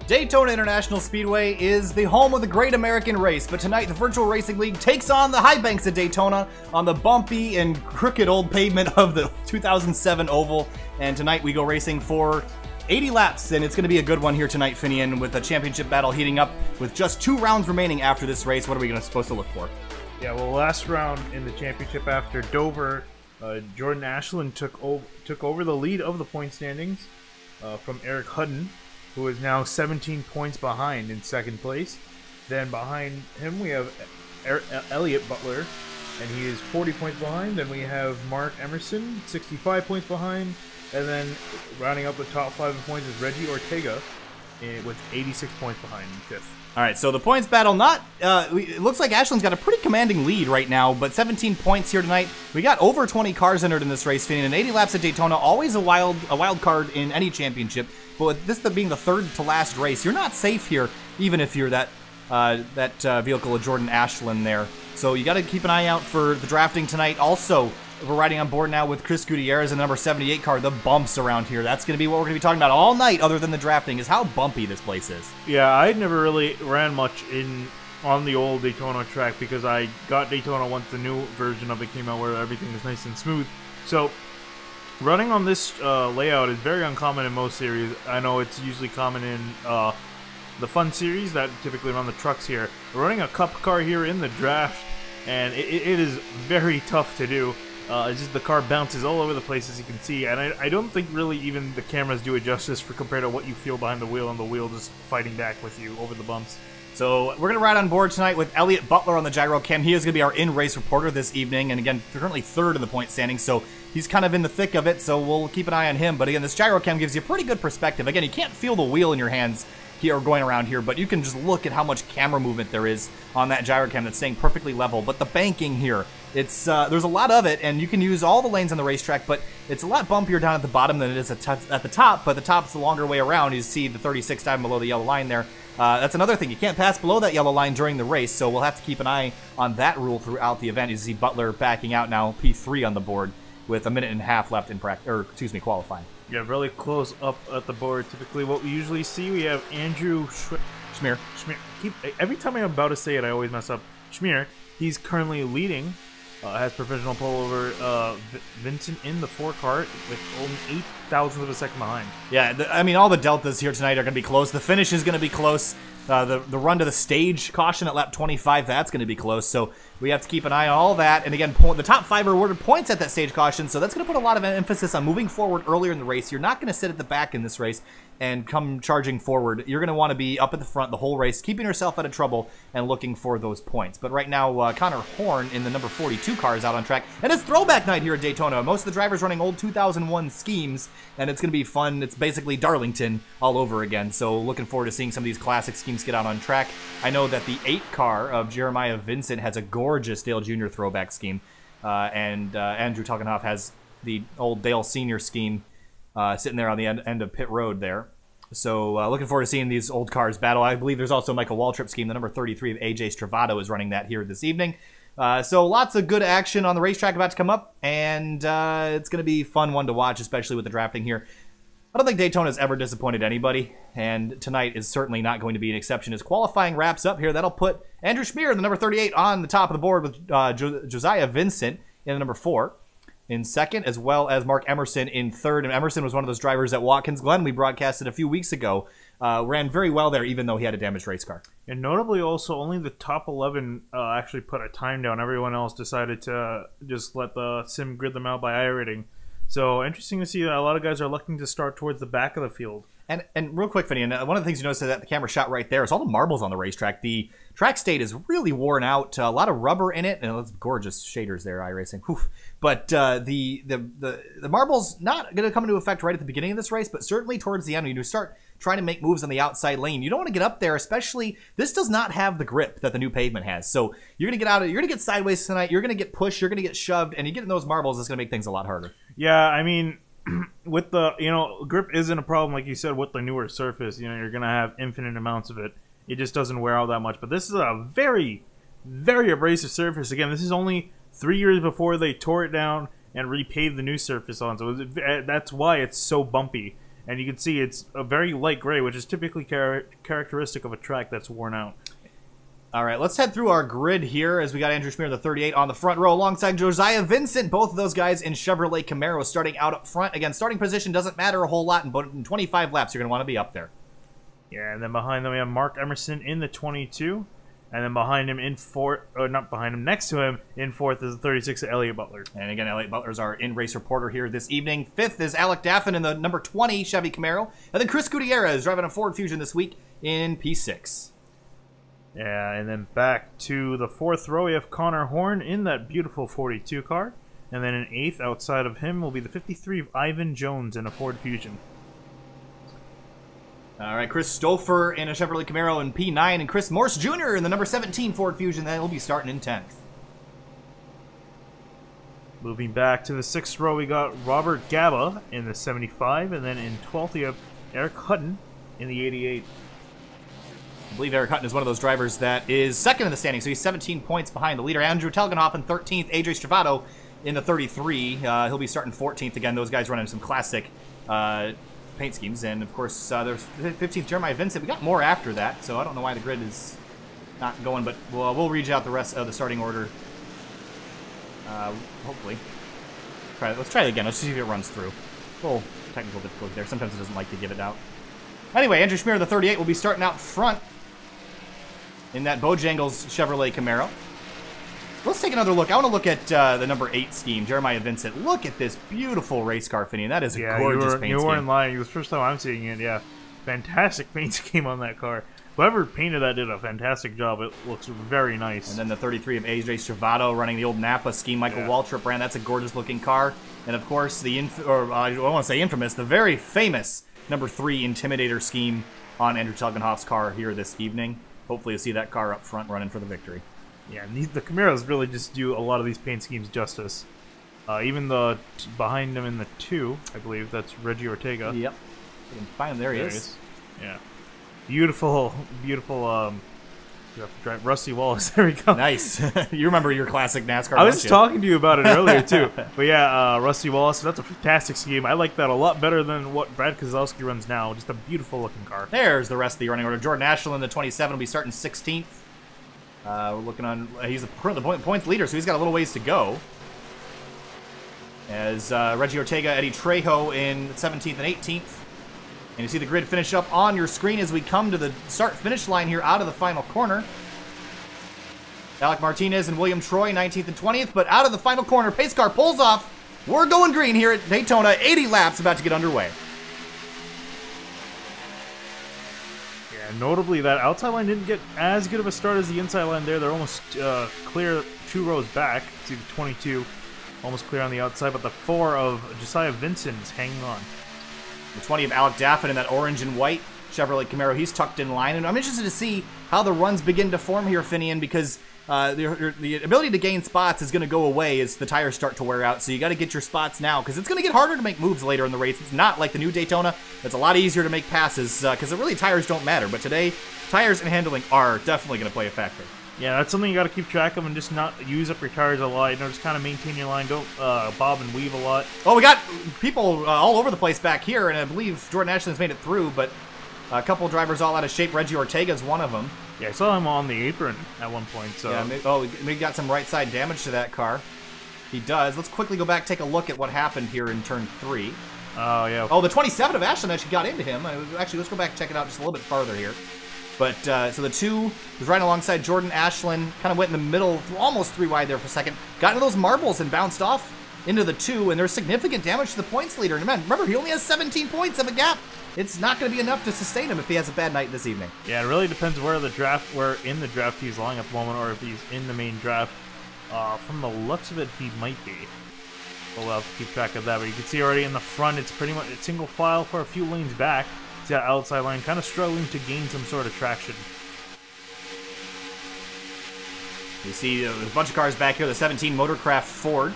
Daytona International Speedway is the home of the Great American Race, but tonight the Virtual Racing League takes on the high banks of Daytona on the bumpy and crooked old pavement of the 2007 Oval. And tonight we go racing for 80 laps, and it's going to be a good one here tonight, Finian, with the championship battle heating up with just 2 rounds remaining after this race. What are we supposed to look for? Yeah, well, last round in the championship after Dover, Jordan Ashland took over the lead of the point standings from Eric Hudden, who is now 17 points behind in second place. Then behind him we have Elliott Butler, and he is 40 points behind. Then we have Mark Emerson, 65 points behind. And then rounding up the top 5 in points is Reggie Ortega with 86 points behind in fifth. All right, so the points battle it looks like Ashland's got a pretty commanding lead right now, but 17 points here tonight. We got over 20 cars entered in this race, Finian, and 80 laps at Daytona, always a wild card in any championship. But with this being the third to last race, you're not safe here, even if you're that vehicle of Jordan Ashland there. So you got to keep an eye out for the drafting tonight. Also, we're riding on board now with Chris Gutierrez in the number 78 car. The bumps around here, that's going to be what we're going to be talking about all night, other than the drafting, is how bumpy this place is. Yeah, I never really ran much on the old Daytona track because I got Daytona once the new version of it came out where everything was nice and smooth. So running on this layout is very uncommon in most series. I know it's usually common in the fun series that typically run the trucks here. We're running a cup car here in the draft, and it is very tough to do. It's just the car bounces all over the place, as you can see, and I don't think really even the cameras do it justice compared to what you feel behind the wheel, and the wheel just fighting back with you over the bumps. So we're going to ride on board tonight with Elliott Butler on the gyro cam. He is going to be our in-race reporter this evening, and again, currently third in the point standing, so he's kind of in the thick of it, so we'll keep an eye on him. But again, this gyro cam gives you a pretty good perspective. Again, you can't feel the wheel in your hands here going around here, but you can just look at how much camera movement there is on that gyro cam that's staying perfectly level. But the banking here, it's there's a lot of it, and you can use all the lanes on the racetrack, but it's a lot bumpier down at the bottom than it is at the top, but the top's the longer way around. You see the 36 diving below the yellow line there. That's another thing. You can't pass below that yellow line during the race, so we'll have to keep an eye on that rule throughout the event. You see Butler backing out now, P3 on the board, with a minute and a half left in qualifying. Yeah, really close up at the board. Typically what we usually see, we have Andrew Schmier. Every time I'm about to say it, I always mess up. Schmier, he's currently leading, has provisional pole over Vincent in the 4 car with only 0.08 of a second behind. Yeah, I mean, all the deltas here tonight are going to be close. The finish is going to be close. The run to the stage caution at lap 25, that's going to be close. So we have to keep an eye on all that. And again, the top 5 are awarded points at that stage caution, so that's going to put a lot of emphasis on moving forward earlier in the race. You're not going to sit at the back in this race and come charging forward. You're going to want to be up at the front the whole race, keeping yourself out of trouble and looking for those points. But right now, Connor Horn in the number 42 car is out on track. And it's throwback night here at Daytona. Most of the drivers running old 2001 schemes, and it's going to be fun. It's basically Darlington all over again. So looking forward to seeing some of these classic schemes get out on track. I know that the 8 car of Jeremiah Vincent has a gorgeous Dale Jr. throwback scheme. And Andrew Tuckenhoff has the old Dale Sr. scheme sitting there on the end of pit road there. So looking forward to seeing these old cars battle. I believe there's also Michael Waltrip scheme. The number 33 of AJ Stravato is running that here this evening. So lots of good action on the racetrack about to come up, and it's going to be a fun one to watch, especially with the drafting here. I don't think Daytona's ever disappointed anybody, and tonight is certainly not going to be an exception. As qualifying wraps up here, that'll put Andrew Schmier, the number 38, on the top of the board with Josiah Vincent in the number 4. In second, as well as Mark Emerson in third. And Emerson was one of those drivers at Watkins Glen we broadcasted a few weeks ago. Ran very well there, even though he had a damaged race car. And notably also, only the top 11 actually put a time down. Everyone else decided to just let the sim grid them out by iRacing. So interesting to see that a lot of guys are looking to start towards the back of the field. And real quick, Finian, one of the things you notice that the camera shot right there is all the marbles on the racetrack. The track state is really worn out. A lot of rubber in it, and it's gorgeous shaders there, iRacing. Whew. But the marbles not going to come into effect right at the beginning of this race, but certainly towards the end when you start trying to make moves on the outside lane. You don't want to get up there, especially this does not have the grip that the new pavement has. So you're going to get out of, you're going to get sideways tonight. You're going to get pushed. You're going to get shoved, and you get in those marbles. It's going to make things a lot harder. Yeah, I mean, with the grip isn't a problem, like you said, with the newer surface. You're going to have infinite amounts of it. It just doesn't wear out that much. But this is a very, very abrasive surface. Again, this is only 3 years before they tore it down and repaved the new surface on. So that's why it's so bumpy. And you can see it's a very light gray, which is typically characteristic of a track that's worn out. All right, let's head through our grid here as we got Andrew Schmier, the 38, on the front row alongside Josiah Vincent. Both of those guys in Chevrolet Camaro starting out up front. Again, starting position doesn't matter a whole lot, but in 25 laps, you're going to want to be up there. Yeah, and then behind them we have Mark Emerson in the 22. And then behind him in fourth, or not behind him, next to him in fourth is the 36, Elliott Butler. And again, Elliott Butler's our in-race reporter here this evening. Fifth is Alec Daffin in the number 20 Chevy Camaro. And then Chris Gutierrez driving a Ford Fusion this week in P6. Yeah, and then back to the fourth row, we have Connor Horn in that beautiful 42 car. And then in eighth, outside of him, will be the 53 of Ivan Jones in a Ford Fusion. All right, Chris Stouffer in a Chevrolet Camaro in P9, and Chris Morse Jr. in the number 17 Ford Fusion. That will be starting in 10th. Moving back to the sixth row, we got Robert Gaba in the 75, and then in 12th, we have Eric Hutton in the 88. I believe Eric Hutton is one of those drivers that is second in the standing, so he's 17 points behind the leader. Andrew Telgenhoff in 13th, AJ Stravato in the 33. He'll be starting 14th again. Those guys running some classic paint schemes, and of course there's 15th Jeremiah Vincent. We got more after that, so I don't know why the grid is not going, but we'll read out the rest of the starting order. Hopefully, let's try it again. Let's see if it runs through. A little technical difficulty there. Sometimes it doesn't like to give it out. Anyway, Andrew Schmier, the 38, will be starting out front in that Bojangles Chevrolet Camaro. Let's take another look. I want to look at the number 8 scheme, Jeremiah Vincent. Look at this beautiful race car, Finney. That is a gorgeous paint scheme. You weren't lying. It was the first time I'm seeing it, yeah. Fantastic paint scheme on that car. Whoever painted that did a fantastic job. It looks very nice. And then the 33 of AJ Stravato running the old Napa scheme, Michael Waltrip ran. That's a gorgeous looking car. And of course, I want to say infamous, the very famous number 3 Intimidator scheme on Andrew Telgenhoff's car here this evening. Hopefully you'll see that car up front running for the victory. Yeah, and the Camaros really just do a lot of these paint schemes justice. Even the behind him in the 2, I believe, that's Reggie Ortega. Yep. You can find him. There he is. Yeah. Beautiful, beautiful, you have to drive Rusty Wallace. There we go. Nice. You remember your classic NASCAR, I was talking to you about it earlier, too. But yeah, Rusty Wallace, that's a fantastic scheme. I like that a lot better than what Brad Keselowski runs now. Just a beautiful looking car. There's the rest of the running order. Jordan Ashland in the 27 will be starting 16th. We're looking on, he's the points leader, so he's got a little ways to go. As Reggie Ortega, Eddie Trejo in 17th and 18th. And you see the grid finish up on your screen as we come to the start-finish line here out of the final corner. Alec Martinez and William Troy, 19th and 20th, but out of the final corner, pace car pulls off. We're going green here at Daytona. 80 laps about to get underway. Notably, that outside line didn't get as good of a start as the inside line there. They're almost clear 2 rows back. See the 22 almost clear on the outside, but the 4 of Josiah Vincent is hanging on. The 20 of Alec Daffin in that orange and white Chevrolet Camaro, he's tucked in line. And I'm interested to see how the runs begin to form here, Finian, because the ability to gain spots is going to go away as the tires start to wear out. So you got to get your spots now because it's going to get harder to make moves later in the race. It's not like the new Daytona. It's a lot easier to make passes because really tires don't matter. But today, tires and handling are definitely going to play a factor. Yeah, that's something you got to keep track of and just not use up your tires a lot. You know, just kind of maintain your line. Don't bob and weave a lot. Well, we got people all over the place back here, and I believe Jordan Ashland's made it through, but a couple drivers all out of shape. Reggie Ortega is one of them. Yeah, I saw him on the apron at one point. So yeah, we got some right side damage to that car. He does. Let's quickly go back, take a look at what happened here in turn 3. Oh, yeah. Oh, the 27 of Ashland actually got into him. Actually, let's go back and check it out just a little bit farther here. But, so the 2 was right alongside Jordan Ashland, kind of went in the middle, almost 3 wide there for a second, got into those marbles and bounced off into the 2, and there's significant damage to the points leader. And man, remember, he only has 17 points of a gap. It's not going to be enough to sustain him if he has a bad night this evening. Yeah, it really depends where in the draft he's lying at the moment, or if he's in the main draft. From the looks of it, he might be. We'll have to keep track of that. But you can see already in the front, it's pretty much a single file for a few lanes back. See that outside line kind of struggling to gain some sort of traction. You see there's a bunch of cars back here. The 17 Motorcraft Ford.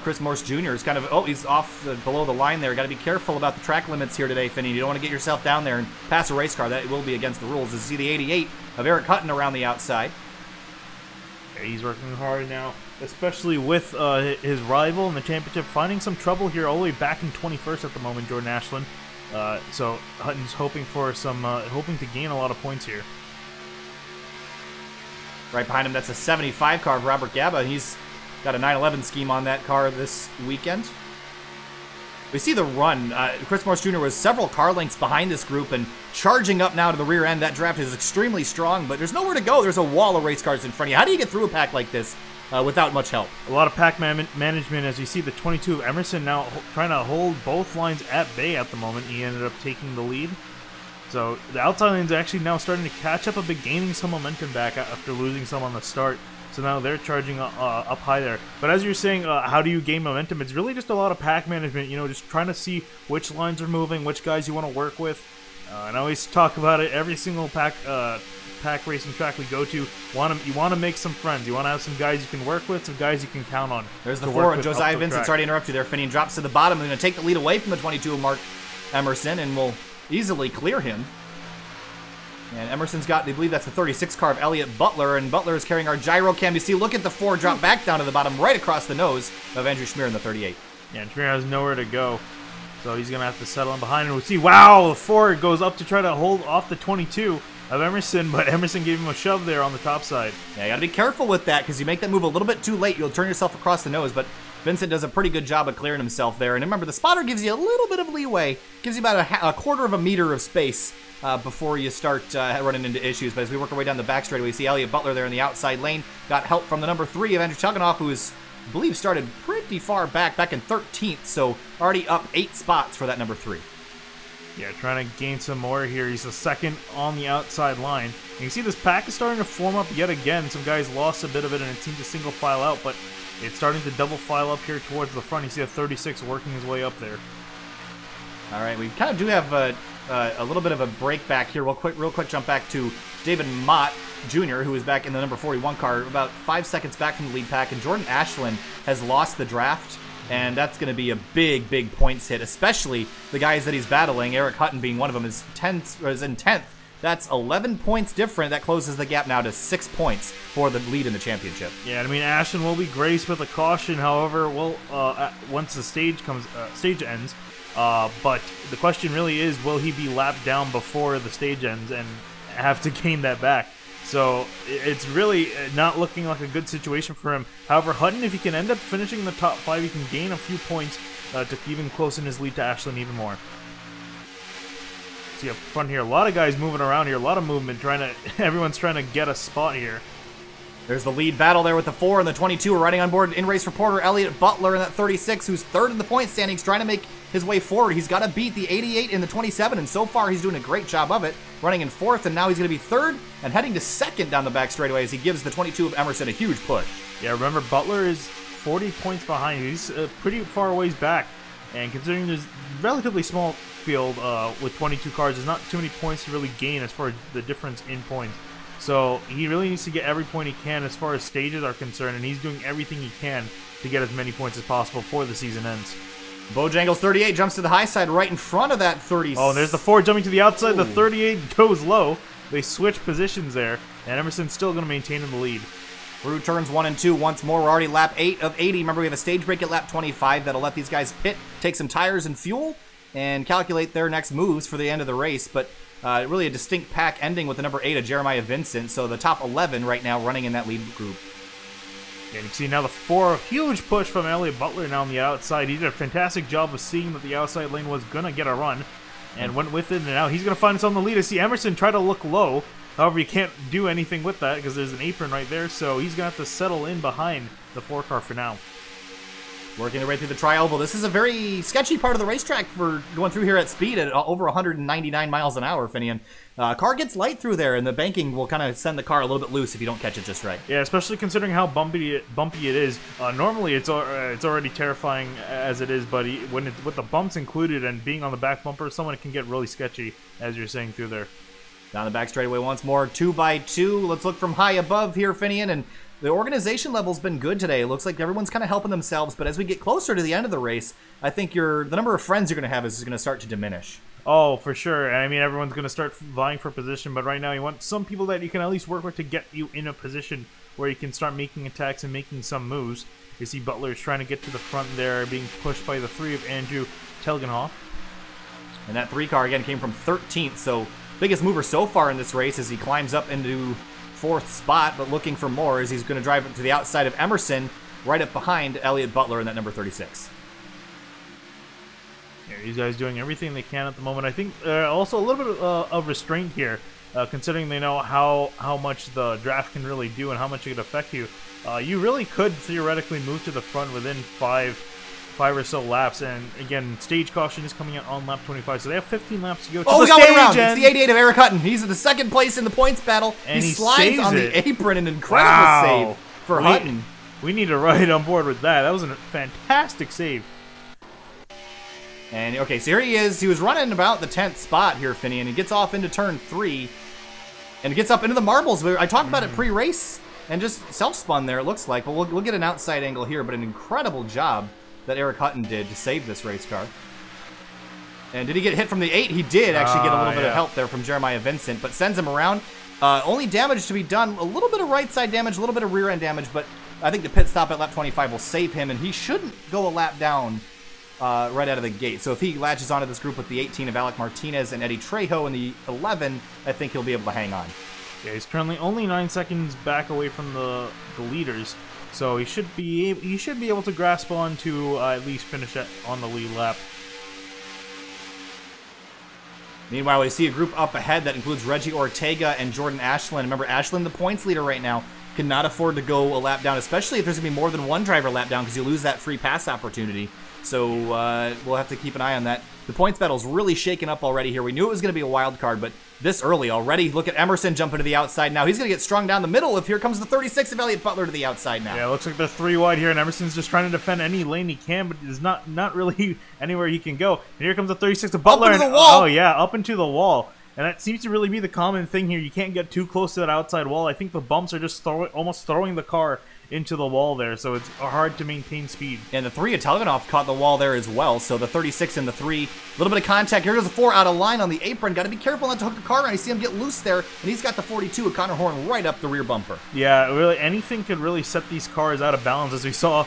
Chris Morse Jr. is kind of, he's off below the line there. Got to be careful about the track limits here today, Finney. You don't want to get yourself down there and pass a race car. That will be against the rules. You see the 88 of Eric Hutton around the outside. Yeah, he's working hard now, especially with his rival in the championship finding some trouble here all the way back in 21st at the moment, Jordan Ashland. So Hutton's hoping for some, hoping to gain a lot of points here. Right behind him, that's a 75 car of Robert Gaba. He's got a 911 scheme on that car this weekend. We see the run. Chris Morse Jr. was several car lengths behind this group and charging up now to the rear end. That draft is extremely strong, but there's nowhere to go. There's a wall of race cars in front of you. How do you get through a pack like this without much help? A lot of pack management, as you see the 22 of Emerson now trying to hold both lines at bay at the moment. He ended up taking the lead. So the outside lane's actually now starting to catch up a bit, gaining some momentum back after losing some on the start. So now they're charging up high there. But as you're saying, how do you gain momentum? It's really just a lot of pack management, you know, just trying to see which lines are moving, which guys you want to work with. And I always talk about it, every single pack racing track we go to, you want to make some friends. You want to have some guys you can work with, some guys you can count on. There's the 4, and Josiah Vincent, sorry to interrupt you there, Finian drops to the bottom. They're going to take the lead away from the 22 of Mark Emerson, and will easily clear him. And Emerson's got, I believe that's the 36 car of Elliott Butler, and Butler is carrying our gyro cam. You see, look at the 4 drop back down to the bottom, right across the nose of Andrew Schmier in the 38. Yeah, and Schmier has nowhere to go, so he's going to have to settle in behind. And we'll see, wow, the 4 goes up to try to hold off the 22 of Emerson, but Emerson gave him a shove there on the top side. Yeah, you got to be careful with that, because you make that move a little bit too late, you'll turn yourself across the nose, but Vincent does a pretty good job of clearing himself there. And remember, the spotter gives you a little bit of leeway, gives you about a quarter of a meter of space before you start running into issues. But as we work our way down the back straightaway, we see Elliott Butler there in the outside lane. Got help from the number 3 of Andrew Chuganoff, who is, I believe, started pretty far back in 13th, so already up 8 spots for that number 3. Yeah, trying to gain some more here. He's the second on the outside line. And you see this pack is starting to form up yet again. Some guys lost a bit of it, and it seemed to single file out, but it's starting to double file up here towards the front. You see a 36 working his way up there. All right, we kind of do have a little bit of a break back here. Real quick jump back to David Mott Jr., who is back in the number 41 car, about 5 seconds back from the lead pack, and Jordan Ashland has lost the draft, and that's going to be a big points hit, especially the guys that he's battling, Eric Hutton being one of them, is in 10th. That's 11 points different. That closes the gap now to 6 points for the lead in the championship. Yeah, I mean, Ashton will be graced with a caution. However, once the stage ends. But the question really is, will he be lapped down before the stage ends and have to gain that back? So it's really not looking like a good situation for him. However, Hutton, if he can end up finishing in the top 5, he can gain a few points to even close in his lead to Ashland even more. See up front here, a lot of guys moving around here, a lot of movement, everyone's trying to get a spot here. There's the lead battle there with the 4 and the 22. We're riding on board in-race reporter Elliott Butler in that 36, who's 3rd in the point standings, trying to make his way forward. He's got to beat the 88 in the 27, and so far he's doing a great job of it, running in 4th, and now he's going to be 3rd and heading to 2nd down the back straightaway as he gives the 22 of Emerson a huge push. Yeah, remember, Butler is 40 points behind. He's pretty far ways back, and considering there's relatively small field with 22 cars, there's not too many points to really gain as far as the difference in points. So he really needs to get every point he can as far as stages are concerned, and he's doing everything he can to get as many points as possible before the season ends. Bojangles 38 jumps to the high side right in front of that 30. Oh, and there's the 4 jumping to the outside. Ooh. The 38 goes low. They switch positions there, and Emerson's still going to maintain in the lead. Through turns 1 and 2 once more. We're already lap 8 of 80. Remember, we have a stage break at lap 25 that'll let these guys pit, take some tires and fuel, and calculate their next moves for the end of the race. But really a distinct pack ending with the number 8 of Jeremiah Vincent. So the top 11 right now running in that lead group. And you can see now the 4, huge push from Elliott Butler now on the outside. He did a fantastic job of seeing that the outside lane was going to get a run and went with it. And now he's going to find himself on the lead. I see Emerson try to look low. However, you can't do anything with that because there's an apron right there. So he's going to have to settle in behind the 4 car for now. Working their way through the tri-oval. This is a very sketchy part of the racetrack for going through here at speed at over 199 miles an hour, Finian. Car gets light through there, and the banking will kind of send the car a little bit loose if you don't catch it just right. Yeah, especially considering how bumpy it is. Normally, it's already terrifying as it is, but with the bumps included and being on the back bumper, someone can get really sketchy, as you're saying through there. Down the back straightaway once more, 2x2. Let's look from high above here, Finian, and the organization level's been good today. It looks like everyone's kind of helping themselves, but as we get closer to the end of the race, I think the number of friends you're going to have is going to start to diminish. Oh, for sure. I mean, everyone's going to start vying for position, but right now you want some people that you can at least work with to get you in a position where you can start making attacks and making some moves. You see Butler's trying to get to the front there, being pushed by the 3 of Andrew Telgenhoff. And that 3 car, again, came from 13th. So biggest mover so far in this race as he climbs up into 4th spot, but looking for more as he's going to drive it to the outside of Emerson, right up behind Elliott Butler in that number 36. Yeah, these guys doing everything they can at the moment. I think also a little bit of restraint here, considering they know how much the draft can really do and how much it could affect you. You really could theoretically move to the front within five or so laps. And again, stage caution is coming out on lap 25, so they have 15 laps to go. Oh, we got one around. It's the 88 of Eric Hutton. He's in the 2nd place in the points battle. And he slides on it. the apron, an incredible save for Hutton. We need to ride on board with that. That was a fantastic save. And okay, so here he is. He was running about the 10th spot here, Finney, and he gets off into turn 3 and gets up into the marbles. I talked about it pre-race and just self-spun there, it looks like. But we'll get an outside angle here, but an incredible job that Eric Hutton did to save this race car. And did he get hit from the 8? He did actually get a little bit of help there from Jeremiah Vincent, but sends him around. Only damage to be done, a little bit of right side damage, a little bit of rear end damage, but I think the pit stop at lap 25 will save him, and he shouldn't go a lap down right out of the gate. So if he latches onto this group with the 18 of Alec Martinez and Eddie Trejo and the 11, I think he'll be able to hang on. Yeah, he's currently only 9 seconds back away from the leaders. So he should be able to grasp on to at least finish on the lead lap. Meanwhile, we see a group up ahead that includes Reggie Ortega and Jordan Ashland. Remember, Ashland, the points leader right now, cannot afford to go a lap down, especially if there's going to be more than one driver lap down because you lose that free pass opportunity. So we'll have to keep an eye on that. The points battle's really shaken up already here. We knew it was going to be a wild card, but this early already. Look at Emerson jumping to the outside now. He's going to get strung down the middle if here comes the 36 of Elliott Butler to the outside now. Yeah, it looks like they're 3 wide here, and Emerson's just trying to defend any lane he can, but there's not really anywhere he can go. And here comes the 36 of Butler. Up into the wall! Oh, yeah, up into the wall. And that seems to really be the common thing here. You can't get too close to that outside wall. I think the bumps are just almost throwing the car into the wall there, so it's hard to maintain speed. And the 3 of Telegonov caught the wall there as well, so the 36 and the 3, a little bit of contact. Here goes the 4 out of line on the apron. Got to be careful not to hook the car around. You see him get loose there, and he's got the 42 of Connor Horn right up the rear bumper. Yeah, really, anything could really set these cars out of balance, as we saw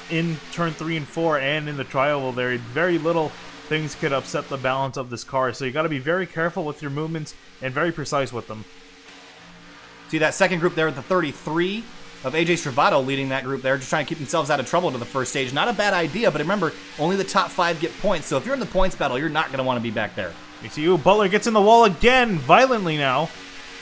in turn 3 and 4 and in the trial there. Very little things could upset the balance of this car, so you got to be very careful with your movements and very precise with them. See that second group there with the 33 of AJ Stravato leading that group there, just trying to keep themselves out of trouble to the first stage. Not a bad idea, but remember, only the top 5 get points, so if you're in the points battle, you're not going to want to be back there. You see, Butler gets in the wall again, violently now,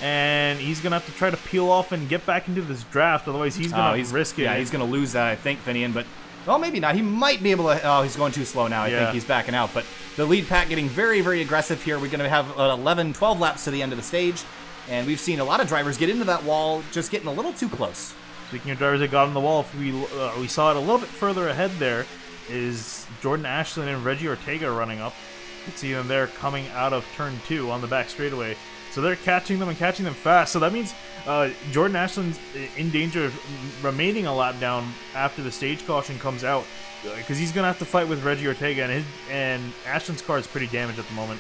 and he's going to have to try to peel off and get back into this draft, otherwise he's going to risk it. Yeah, he's going to lose that, I think, Finian, but, well, maybe not. He might be able to, oh, he's going too slow now. I think he's backing out, but the lead pack getting very, very aggressive here. We're going to have 11, 12 laps to the end of the stage, and we've seen a lot of drivers get into that wall, just getting a little too close. Speaking of drivers that got on the wall, if we saw it a little bit further ahead there is Jordan Ashland and Reggie Ortega running up. You can see them there coming out of turn 2 on the back straightaway. So they're catching them and catching them fast. So that means Jordan Ashland's in danger of remaining a lap down after the stage caution comes out, because he's going to have to fight with Reggie Ortega, and Ashland's car is pretty damaged at the moment.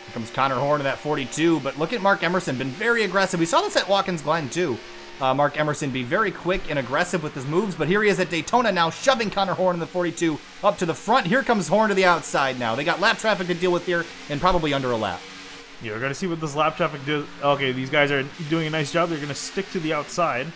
Here comes Connor Horn in that 42, but look at Mark Emerson, been very aggressive. We saw this at Watkins Glen too. Mark Emerson be very quick and aggressive with his moves, but here he is at Daytona now, shoving Connor Horn in the 42 up to the front. Here comes Horn to the outside now. They got lap traffic to deal with here, and probably under a lap. Yeah, we're going to see what this lap traffic does. Okay, these guys are doing a nice job. They're going to stick to the outside.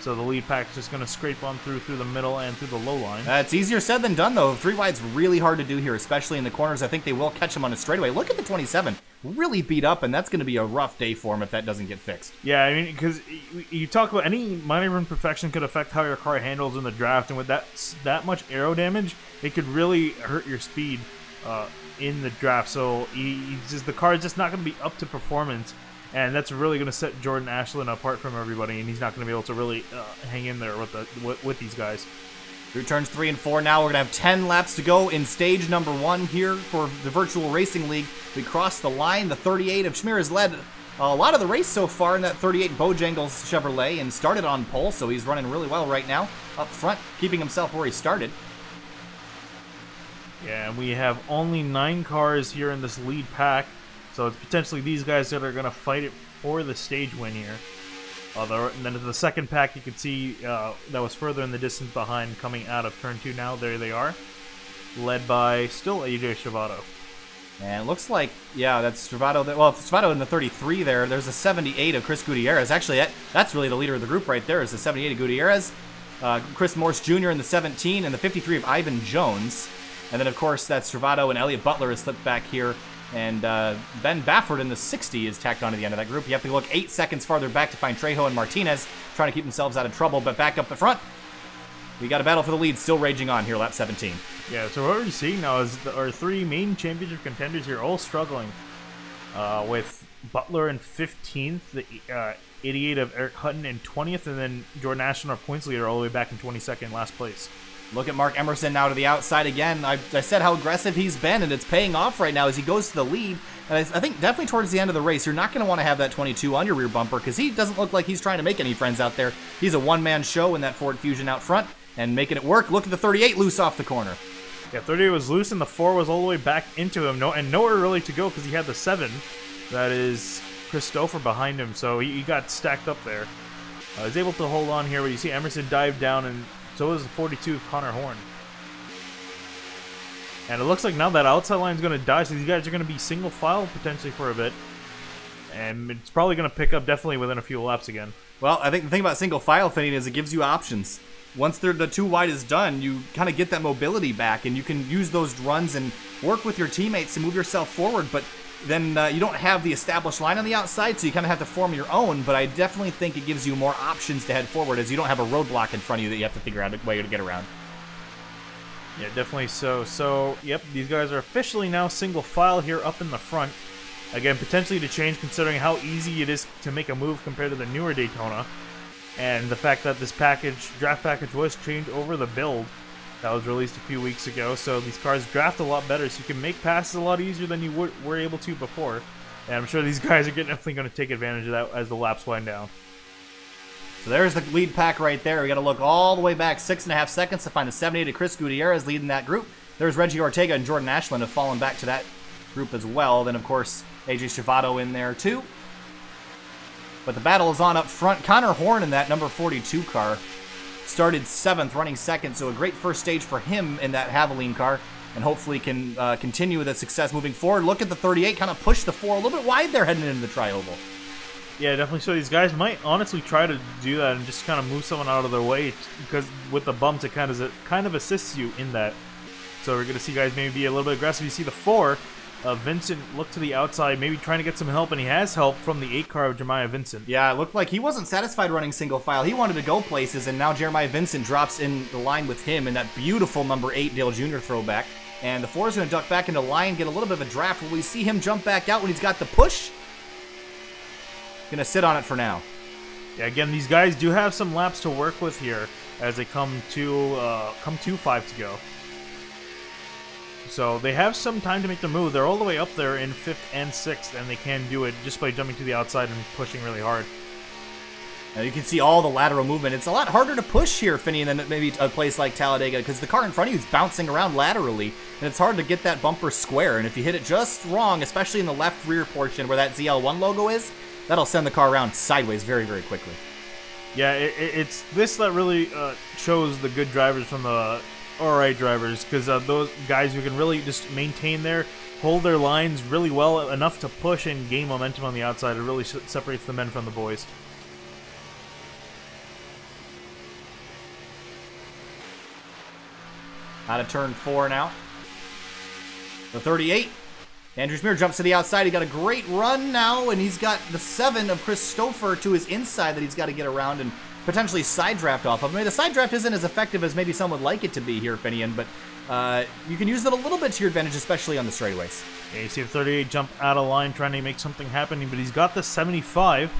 So the lead pack's just going to scrape on through the middle and through the low line. It's easier said than done, though. 3 wide's really hard to do here, especially in the corners. I think they will catch him on a straightaway. Look at the 27. Really beat up, and that's going to be a rough day for him if that doesn't get fixed. Yeah, I mean, because you talk about any minor imperfection could affect how your car handles in the draft, and with that much aero damage, it could really hurt your speed in the draft. So the car is just not going to be up to performance. And that's really going to set Jordan Ashland apart from everybody, and he's not going to be able to really hang in there with these guys. Through turns 3 and 4 now, we're going to have 10 laps to go in stage number 1 here for the Virtual Racing League. We crossed the line. The 38 of Schmier has led a lot of the race so far in that 38 Bojangles Chevrolet and started on pole, so he's running really well right now up front, keeping himself where he started. Yeah, and we have only 9 cars here in this lead pack. So it's potentially these guys that are going to fight it for the stage win here. And then the second pack, you can see that was further in the distance behind coming out of turn 2 now. There they are, led by still AJ Stravato. And it looks like, yeah, that's Stravato. Well, Stravato in the 33 there. There's a 78 of Chris Gutierrez. Actually, that's really the leader of the group right there, is the 78 of Gutierrez. Chris Morse Jr. in the 17, and the 53 of Ivan Jones. And then, of course, that's Stravato, and Elliott Butler is slipped back here. And Ben Baffert in the 60 is tacked onto the end of that group. You have to look 8 seconds farther back to find Trejo and Martinez trying to keep themselves out of trouble. But back up the front, we got a battle for the lead still raging on here, lap 17. Yeah, so what we're seeing now is our 3 main championship contenders here all struggling. With Butler in 15th, the 88 of Eric Hutton in 20th, and then Jordan Ashton, our points leader, all the way back in 22nd, last place. Look at Mark Emerson now to the outside again. I said how aggressive he's been, and it's paying off right now as he goes to the lead. And I think definitely towards the end of the race, you're not going to want to have that 22 on your rear bumper because he doesn't look like he's trying to make any friends out there. He's a one-man show in that Ford Fusion out front and making it work. Look at the 38 loose off the corner. Yeah, 38 was loose, and the 4 was all the way back into him. And nowhere really to go because he had the 7. That is Christopher behind him, so he got stacked up there. He's able to hold on here, but you see Emerson dive down, and so is the 42 of Connor Horn. And it looks like now that outside line is going to die, so these guys are going to be single file potentially for a bit. And it's probably going to pick up definitely within a few laps again. Well, I think the thing about single file fitting is it gives you options. Once the 2 wide is done, you kind of get that mobility back, and you can use those runs and work with your teammates to move yourself forward. But then you don't have the established line on the outside, so you kind of have to form your own. But I definitely think it gives you more options to head forward, as you don't have a roadblock in front of you that you have to figure out a way to get around. Yeah, definitely so. So, yep, these guys are officially now single file here up in the front. Again, potentially to change considering how easy it is to make a move compared to the newer Daytona. And the fact that this draft package was changed over the build that was released a few weeks ago. So these cars draft a lot better, so you can make passes a lot easier than you were able to before. And I'm sure these guys are definitely going to take advantage of that as the laps wind down. So there's the lead pack right there. We got to look all the way back 6.5 seconds to find the 78 of Chris Gutierrez leading that group. There's Reggie Ortega and Jordan Ashland have fallen back to that group as well. Then, of course, AJ Stravato in there too. But the battle is on up front. Connor Horn in that number 42 car started 7th, running 2nd. So a great first stage for him in that Haviline car. And hopefully can continue with that success moving forward. Look at the 38, kind of push the 4 a little bit wide there heading into the tri-oval. Yeah, definitely. So these guys might honestly try to do that and just kind of move someone out of their way, because with the bumps it kind of assists you in that. So we're going to see guys maybe be a little bit aggressive. You see the 4, Vincent look to the outside, maybe trying to get some help, and he has help from the 8 car of Jeremiah Vincent. Yeah, it looked like he wasn't satisfied running single file. He wanted to go places, and now Jeremiah Vincent drops in the line with him in that beautiful number 8 Dale Jr. throwback. And the 4 is going to duck back into line, get a little bit of a draft. Will we see him jump back out when he's got the push? Going to sit on it for now. Yeah, again, these guys do have some laps to work with here as they come to 5 to go. So they have some time to make the move. They're all the way up there in 5th and 6th, and they can do it just by jumping to the outside and pushing really hard. Now you can see all the lateral movement. It's a lot harder to push here, Finian, than maybe a place like Talladega, because the car in front of you is bouncing around laterally, and it's hard to get that bumper square. And if you hit it just wrong, especially in the left rear portion where that ZL1 logo is, that'll send the car around sideways very, very quickly. Yeah, it's this that really shows the good drivers from the alright drivers, because those guys who can really just maintain hold their lines really well enough to push and gain momentum on the outside. It really separates the men from the boys. Out of turn 4 now. The 38. Andrew Smear jumps to the outside. He got a great run now, and he's got the 7 of Chris Stouffer to his inside that he's got to get around and potentially side draft off of. I mean, the side draft isn't as effective as maybe some would like it to be here, Finian, but you can use it a little bit to your advantage, especially on the straightaways. Yeah, you see the 38 jump out of line trying to make something happen, but he's got the 75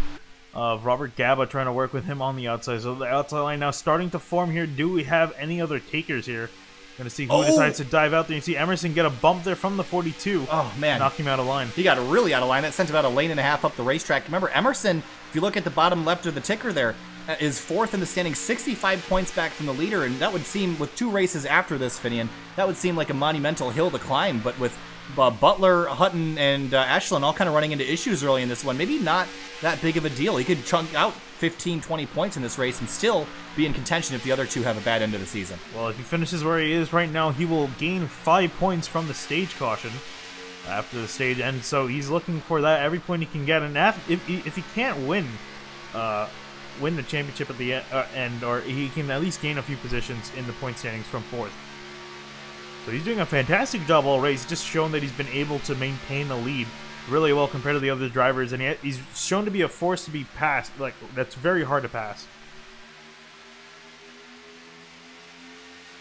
of Robert Gaba trying to work with him on the outside. So the outside line now starting to form here. Do we have any other takers here? Going to see who decides to dive out there. You see Emerson get a bump there from the 42. Oh, man. Knock him out of line. He got really out of line. That sent about a lane and a half up the racetrack. Remember, Emerson, if you look at the bottom left of the ticker there, is 4th in the standing, 65 points back from the leader. And that would seem, with 2 races after this, Finian, that would seem like a monumental hill to climb. But with Butler, Hutton, and Ashland all kind of running into issues early in this one, maybe not that big of a deal. He could chunk out 15, 20 points in this race and still be in contention if the other 2 have a bad end of the season. Well, if he finishes where he is right now, he will gain 5 points from the stage caution. after the stage, and so he's looking for that every point he can get. And if he can't win the championship at the end, or he can at least gain a few positions in the point standings from 4th. So he's doing a fantastic job all race, just showing that he's been able to maintain the lead really well compared to the other drivers, and he's shown to be a force to be passed. Like, that's very hard to pass.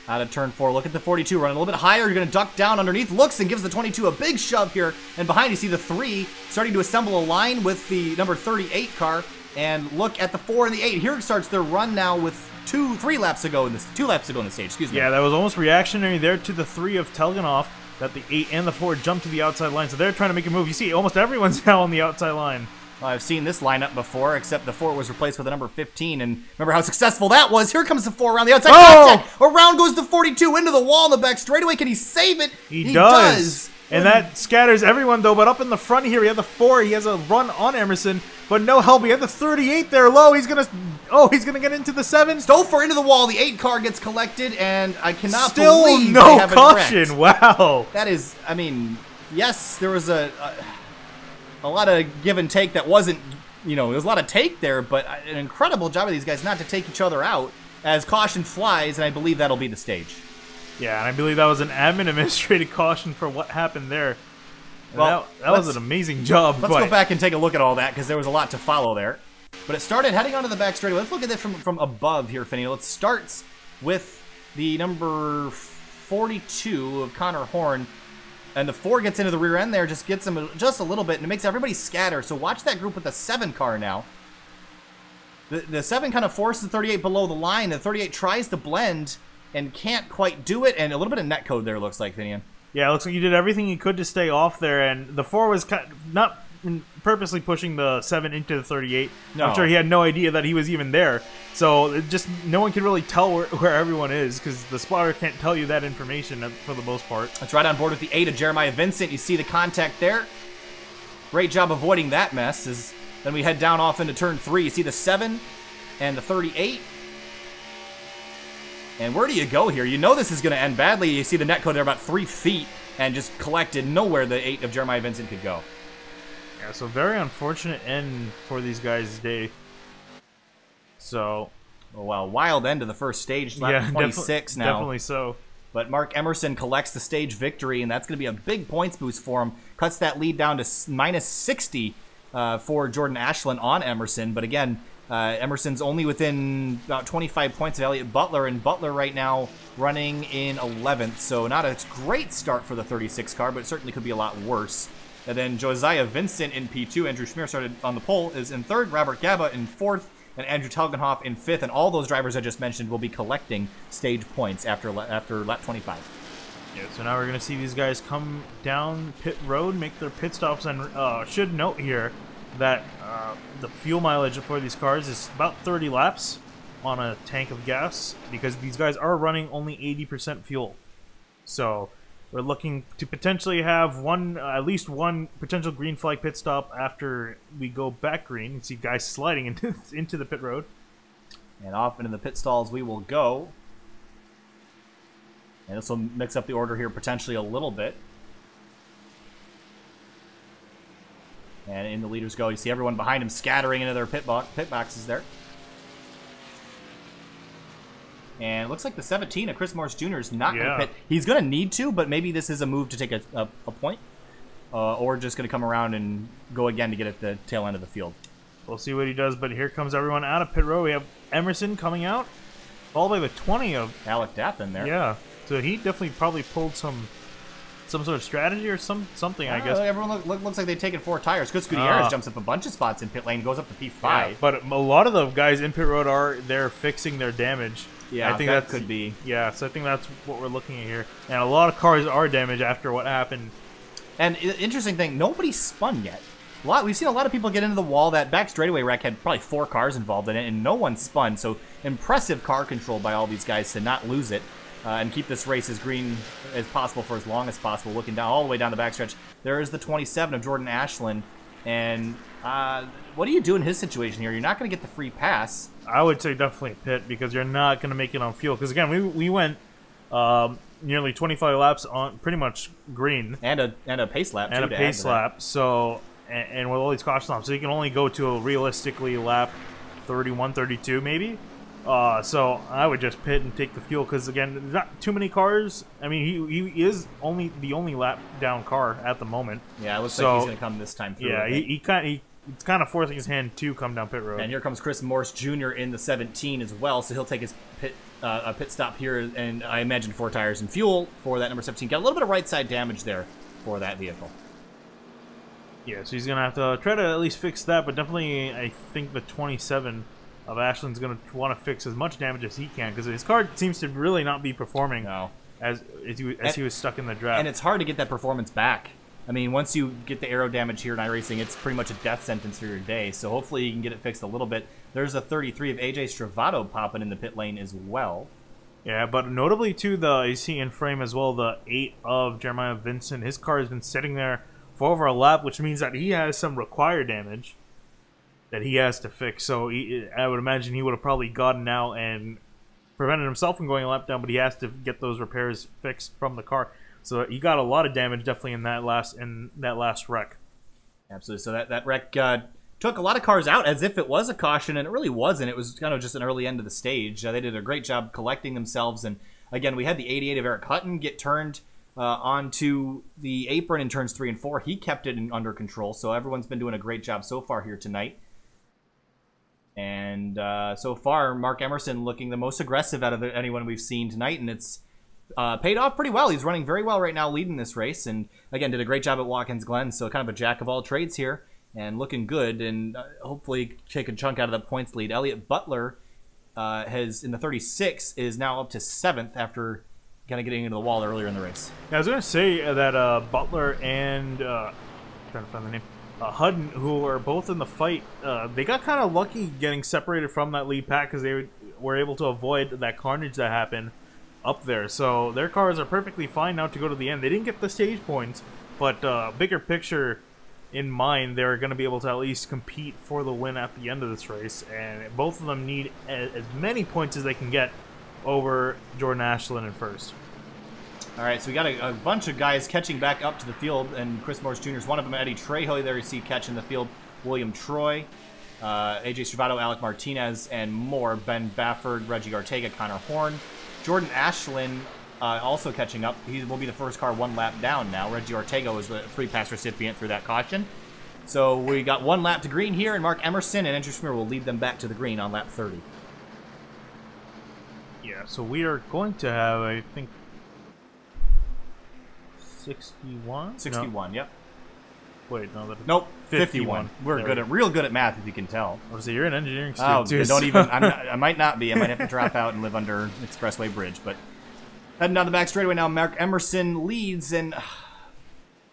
Out of turn 4, look at the 42, running a little bit higher. You're going to duck down underneath, looks and gives the 22 a big shove here. And behind you see the 3 starting to assemble a line with the number 38 car. And look at the 4 and the 8. Here starts their run now with 2 laps ago in the stage. Excuse me. Yeah, that was almost reactionary there to the 3 of Telganov, that the 8 and the 4 jumped to the outside line. So they're trying to make a move. You see, almost everyone's now on the outside line. Well, I've seen this lineup before, except the 4 was replaced with the number 15, and remember how successful that was. Here comes the 4 around the outside. Contact. Around goes the 42 into the wall in the back straightaway. Can he save it? He does. And that scatters everyone, though. But up in the front here, we have the 4. He has a run on Emerson, but no help. We have the 38 there low. He's gonna get into the 7. Stouffer into the wall. The 8 car gets collected, and I cannot Still believe no they haven't caution. wrecked. Wow. That is, I mean, yes, there was a lot of give and take that wasn't, there was a lot of take there, but an incredible job of these guys not to take each other out as caution flies, and I believe that'll be the stage. Yeah, and I believe that was an admin administrative caution for what happened there. Well, that was an amazing job. Let's go back and take a look at all that, because there was a lot to follow there. But it started heading onto the back straightaway. Let's look at this from above here, Finney. It starts with the number 42 of Connor Horn, and the 4 gets into the rear end there, just gets him just a little bit, and it makes everybody scatter. So watch that group with the 7 car now. The 7 kind of forces the 38 below the line. The 38 tries to blend and can't quite do it, and a little bit of netcode there, looks like, Finian. Yeah, it looks like you did everything you could to stay off there, and the 4 was not purposely pushing the 7 into the 38. No. I'm sure he had no idea that he was even there. So no one can really tell where everyone is, because the spotter can't tell you that information for the most part. That's right on board with the 8 of Jeremiah Vincent. You see the contact there. Great job avoiding that mess. Then we head down off into turn 3. You see the 7 and the 38. And where do you go here? You know this is going to end badly. You see the netcode there about 3 feet and just collected nowhere the 8 of Jeremiah Vincent could go. Yeah, so very unfortunate end for these guys today. So, well, wild end to the first stage. Lap 26 now. Definitely so. But Mark Emerson collects the stage victory, and that's going to be a big points boost for him. Cuts that lead down to minus 60 for Jordan Ashland on Emerson. But again, Emerson's only within about 25 points of Elliott Butler, and Butler right now running in 11th. So not a great start for the 36 car, but it certainly could be a lot worse. And then Josiah Vincent in P2. Andrew Schmier started on the pole, is in 3rd. Robert Gaba in 4th. And Andrew Telgenhoff in 5th. And all those drivers I just mentioned will be collecting stage points after lap 25. Yeah, so now we're going to see these guys come down pit road, make their pit stops. And should note here that the fuel mileage for these cars is about 30 laps on a tank of gas, because these guys are running only 80% fuel. So we're looking to potentially have at least one potential green flag pit stop after we go back green. You see guys sliding into the pit road. And off into the pit stalls we will go. And this will mix up the order here potentially a little bit. And in the leaders go. You see everyone behind him scattering into their pit boxes there. And it looks like the 17 of Chris Morris Jr. is not going to pit. He's going to need to, but maybe this is a move to take a point. Or just going to come around and go again to get at the tail end of the field. We'll see what he does, but here comes everyone out of pit row. We have Emerson coming out, followed by the 20 of Alec Dath in there. Yeah, so he definitely probably pulled some sort of strategy or something, I guess. Everyone looks like they've taken 4 tires. Chris Gutierrez jumps up a bunch of spots in pit lane, goes up to P5. Yeah, but a lot of the guys in pit road are there fixing their damage. Yeah, I think that could be. Yeah, so I think that's what we're looking at here. And a lot of cars are damaged after what happened. And interesting thing, nobody spun yet. We've seen a lot of people get into the wall. That back straightaway wreck had probably 4 cars involved in it, and no one spun. So impressive car control by all these guys to not lose it and keep this race as green as possible for as long as possible. Looking down all the way down the backstretch, there is the 27 of Jordan Ashland. And what do you do in his situation here? You're not going to get the free pass. I would say definitely pit, because you're not going to make it on fuel. Because again, we went nearly 25 laps on pretty much green. And a pace lap, too. And a pace lap, so... And with all these caution laps, so you can only go to a realistically lap 31, 32 maybe. So I would just pit and take the fuel because again, there's not too many cars. I mean, he is the only lap down car at the moment. Yeah, it looks like he's gonna come this time through. Yeah, it's kind of forcing his hand to come down pit road. And here comes Chris Morse Jr. in the 17 as well, so he'll take his pit stop here, and I imagine 4 tires and fuel for that number 17. Got a little bit of right side damage there for that vehicle. Yeah, so he's going to have to try to at least fix that, but definitely I think the 27 of Ashland's going to want to fix as much damage as he can, because his car seems to really not be performing as he was stuck in the draft. And it's hard to get that performance back. I mean, once you get the aero damage here in iRacing, it's pretty much a death sentence for your day, so hopefully you can get it fixed a little bit. There's a 33 of AJ Stravato popping in the pit lane as well. Yeah, but notably, too, you see in frame as well, the 8 of Jeremiah Vincent. His car has been sitting there for over a lap, which means that he has some required damage that he has to fix. So I would imagine he would have probably gotten out and prevented himself from going a lap down, but he has to get those repairs fixed from the car. So he got a lot of damage definitely in that last wreck. Absolutely. So that wreck took a lot of cars out as if it was a caution, and it really wasn't. It was kind of just an early end of the stage. They did a great job collecting themselves, and again, we had the 88 of Eric Hutton get turned onto the apron in turns 3 and 4. He kept it under control, so everyone's been doing a great job so far here tonight. And so far, Mark Emerson looking the most aggressive out of anyone we've seen tonight, and it's paid off pretty well. He's running very well right now, leading this race, and again, did a great job at Watkins Glen, so kind of a jack of all trades here, and looking good, and hopefully take a chunk out of the points lead. Elliott Butler has, in the 36, is now up to 7th after kind of getting into the wall earlier in the race. Yeah, I was going to say that Butler and trying to find the name, Hudden, who are both in the fight, they got kind of lucky getting separated from that lead pack because they were able to avoid that carnage that happened up there. So their cars are perfectly fine now to go to the end. They didn't get the stage points, but bigger picture in mind, they're going to be able to at least compete for the win at the end of this race. And both of them need as many points as they can get over Jordan Ashland in first. All right, so we got a bunch of guys catching back up to the field, and Chris Morris Jr. is one of them. Eddie Trejo, there you see catching the field. William Troy, AJ Stravato, Alec Martinez, and more. Ben Bafford, Reggie Ortega, Connor Horn. Jordan Ashland also catching up. He will be the first car 1 lap down now. Reggie Ortega was the free pass recipient through that caution. So we got 1 lap to green here, and Mark Emerson and Andrew Schmier will lead them back to the green on lap 30. Yeah, so we are going to have, I think, 61? 61, no. Yep. Wait, no, nope, 51. We're real good at math, if you can tell. Oh, so you're an engineering student too. Don't even. I might not be. I might have to drop out and live under Expressway Bridge. But heading down the back straightaway now, Mark Emerson leads, and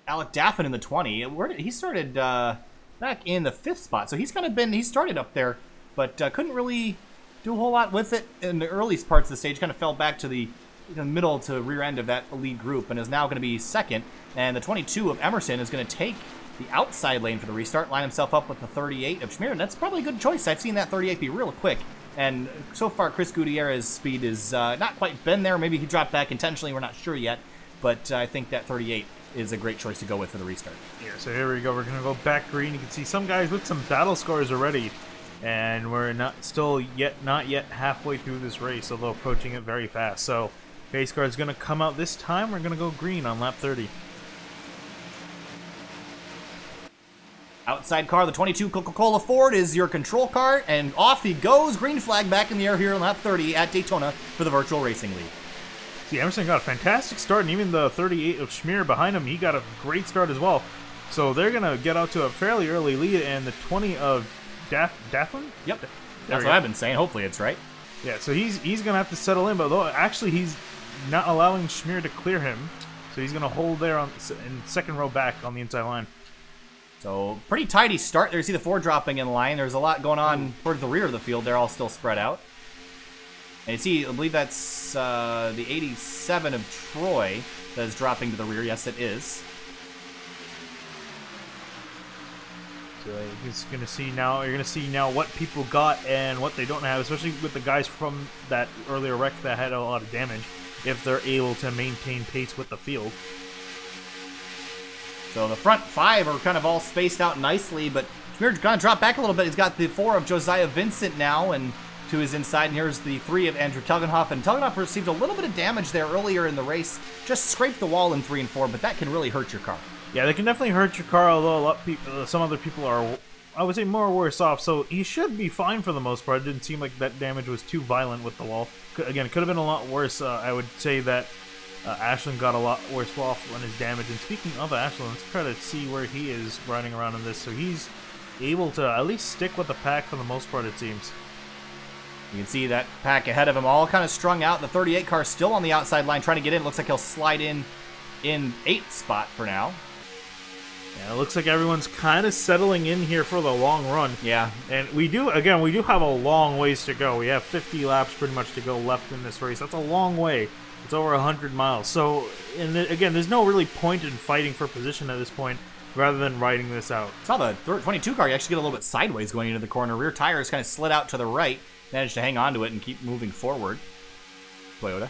Alec Daffin in the 20. He started back in the 5th spot, so he's kind of been. He started up there, but couldn't really do a whole lot with it in the early parts of the stage. Kind of fell back to the middle to rear end of that lead group, and is now going to be 2nd. And the 22 of Emerson is going to take the outside lane for the restart, line himself up with the 38 of Schmier, and that's probably a good choice. I've seen that 38 be real quick, and so far Chris Gutierrez's speed is not quite been there. Maybe he dropped back intentionally, we're not sure yet, but I think that 38 is a great choice to go with for the restart. Yeah, so here we go. We're going to go back green. You can see some guys with some battle scores already, and we're not yet halfway through this race, although approaching it very fast. So base car is going to come out this time. We're going to go green on lap 30. Outside car, the 22 Coca-Cola Ford is your control car, and off he goes. Green flag back in the air here on lap 30 at Daytona for the virtual racing lead. See, Emerson got a fantastic start, and even the 38 of Schmier behind him, he got a great start as well. So they're going to get out to a fairly early lead, and the 20 of Dafflin? Yep, that's what I've been saying. Hopefully it's right. Yeah, so he's going to have to settle in, but though actually he's not allowing Schmier to clear him, so he's going to hold there in 2nd row back on the inside line. So pretty tidy start there. You see the 4 dropping in line. There's a lot going on towards the rear of the field. They're all still spread out. And you see, I believe that's the 87 of Troy that is dropping to the rear. Yes, it is. So you're going to see now what people got and what they don't have, especially with the guys from that earlier wreck that had a lot of damage. if they're able to maintain pace with the field. So the front 5 are kind of all spaced out nicely, but Schmier's going to drop back a little bit. He's got the 4 of Josiah Vincent now, and to his inside, and here's the 3 of Andrew Telgenhoff. And Telgenhoff received a little bit of damage there earlier in the race. Just scraped the wall in 3 and 4, but that can really hurt your car. Yeah, they can definitely hurt your car, although some other people are, I would say, more worse off. So he should be fine for the most part. It didn't seem like that damage was too violent with the wall. Again, it could have been a lot worse. I would say that Ashland got a lot worse off on his damage. And speaking of Ashland, let's try to see where he is riding around in this. So he's able to at least stick with the pack for the most part, it seems. You can see that pack ahead of him all kind of strung out. The 38 car still on the outside line trying to get in. Looks like he'll slide in 8th spot for now. Yeah, it looks like everyone's kind of settling in here for the long run. Yeah. And we do have a long ways to go. We have 50 laps pretty much to go left in this race. That's a long way. It's over 100 miles. So, again, there's no really point in fighting for position at this point rather than riding this out. Saw the 22 car actually get a little bit sideways going into the corner. Rear tires kind of slid out to the right. Managed to hang on to it and keep moving forward. Toyota.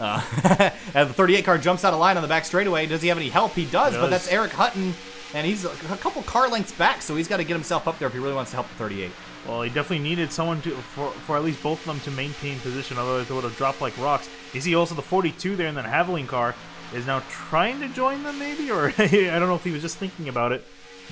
As the 38 car jumps out of line on the back straightaway. Does he have any help? He does, but that's Eric Hutton. And he's a couple car lengths back, so he's got to get himself up there if he really wants to help the 38. Well, he definitely needed someone for at least both of them to maintain position, otherwise they would have dropped like rocks. You see also the 42 there in that Haviland car is now trying to join them maybe, or I don't know if he was just thinking about it.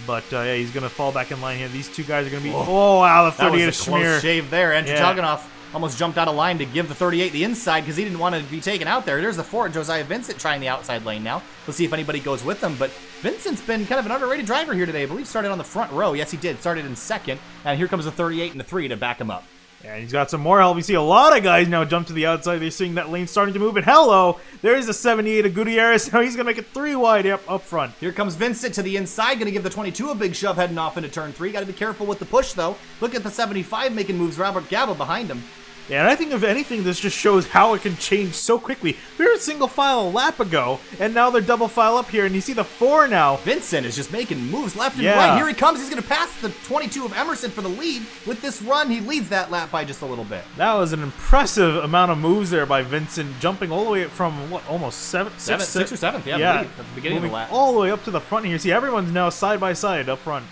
But yeah, he's going to fall back in line here. These two guys are going to be... Whoa. Oh, wow, the 38 that was a close shave there. Andrew Telgenhoff almost jumped out of line to give the 38 the inside because he didn't want to be taken out there. There's the 4, Josiah Vincent trying the outside lane now. We'll see if anybody goes with them. But Vincent's been kind of an underrated driver here today. I believe started on the front row. Yes, he did. Started in 2nd. And here comes the 38 and the 3 to back him up. Yeah, he's got some more help. We see a lot of guys now jump to the outside. They're seeing that lane starting to move. And hello, there's the 78 of Gutierrez. Now he's going to make it 3 wide up front. Here comes Vincent to the inside. Going to give the 22 a big shove heading off into turn 3. Got to be careful with the push, though. Look at the 75 making moves. Robert Gaba behind him. Yeah, and I think if anything, this just shows how it can change so quickly. We were single file a lap ago, and now they're double file up here, and you see the 4 now. Vincent is just making moves left and right. Here he comes. He's going to pass the 22 of Emerson for the lead. With this run, he leads that lap by just a little bit. That was an impressive amount of moves there by Vincent, jumping all the way from, what, almost 6th or 7th, yeah. At the beginning of the lap. All the way up to the front here. See, everyone's now side by side up front.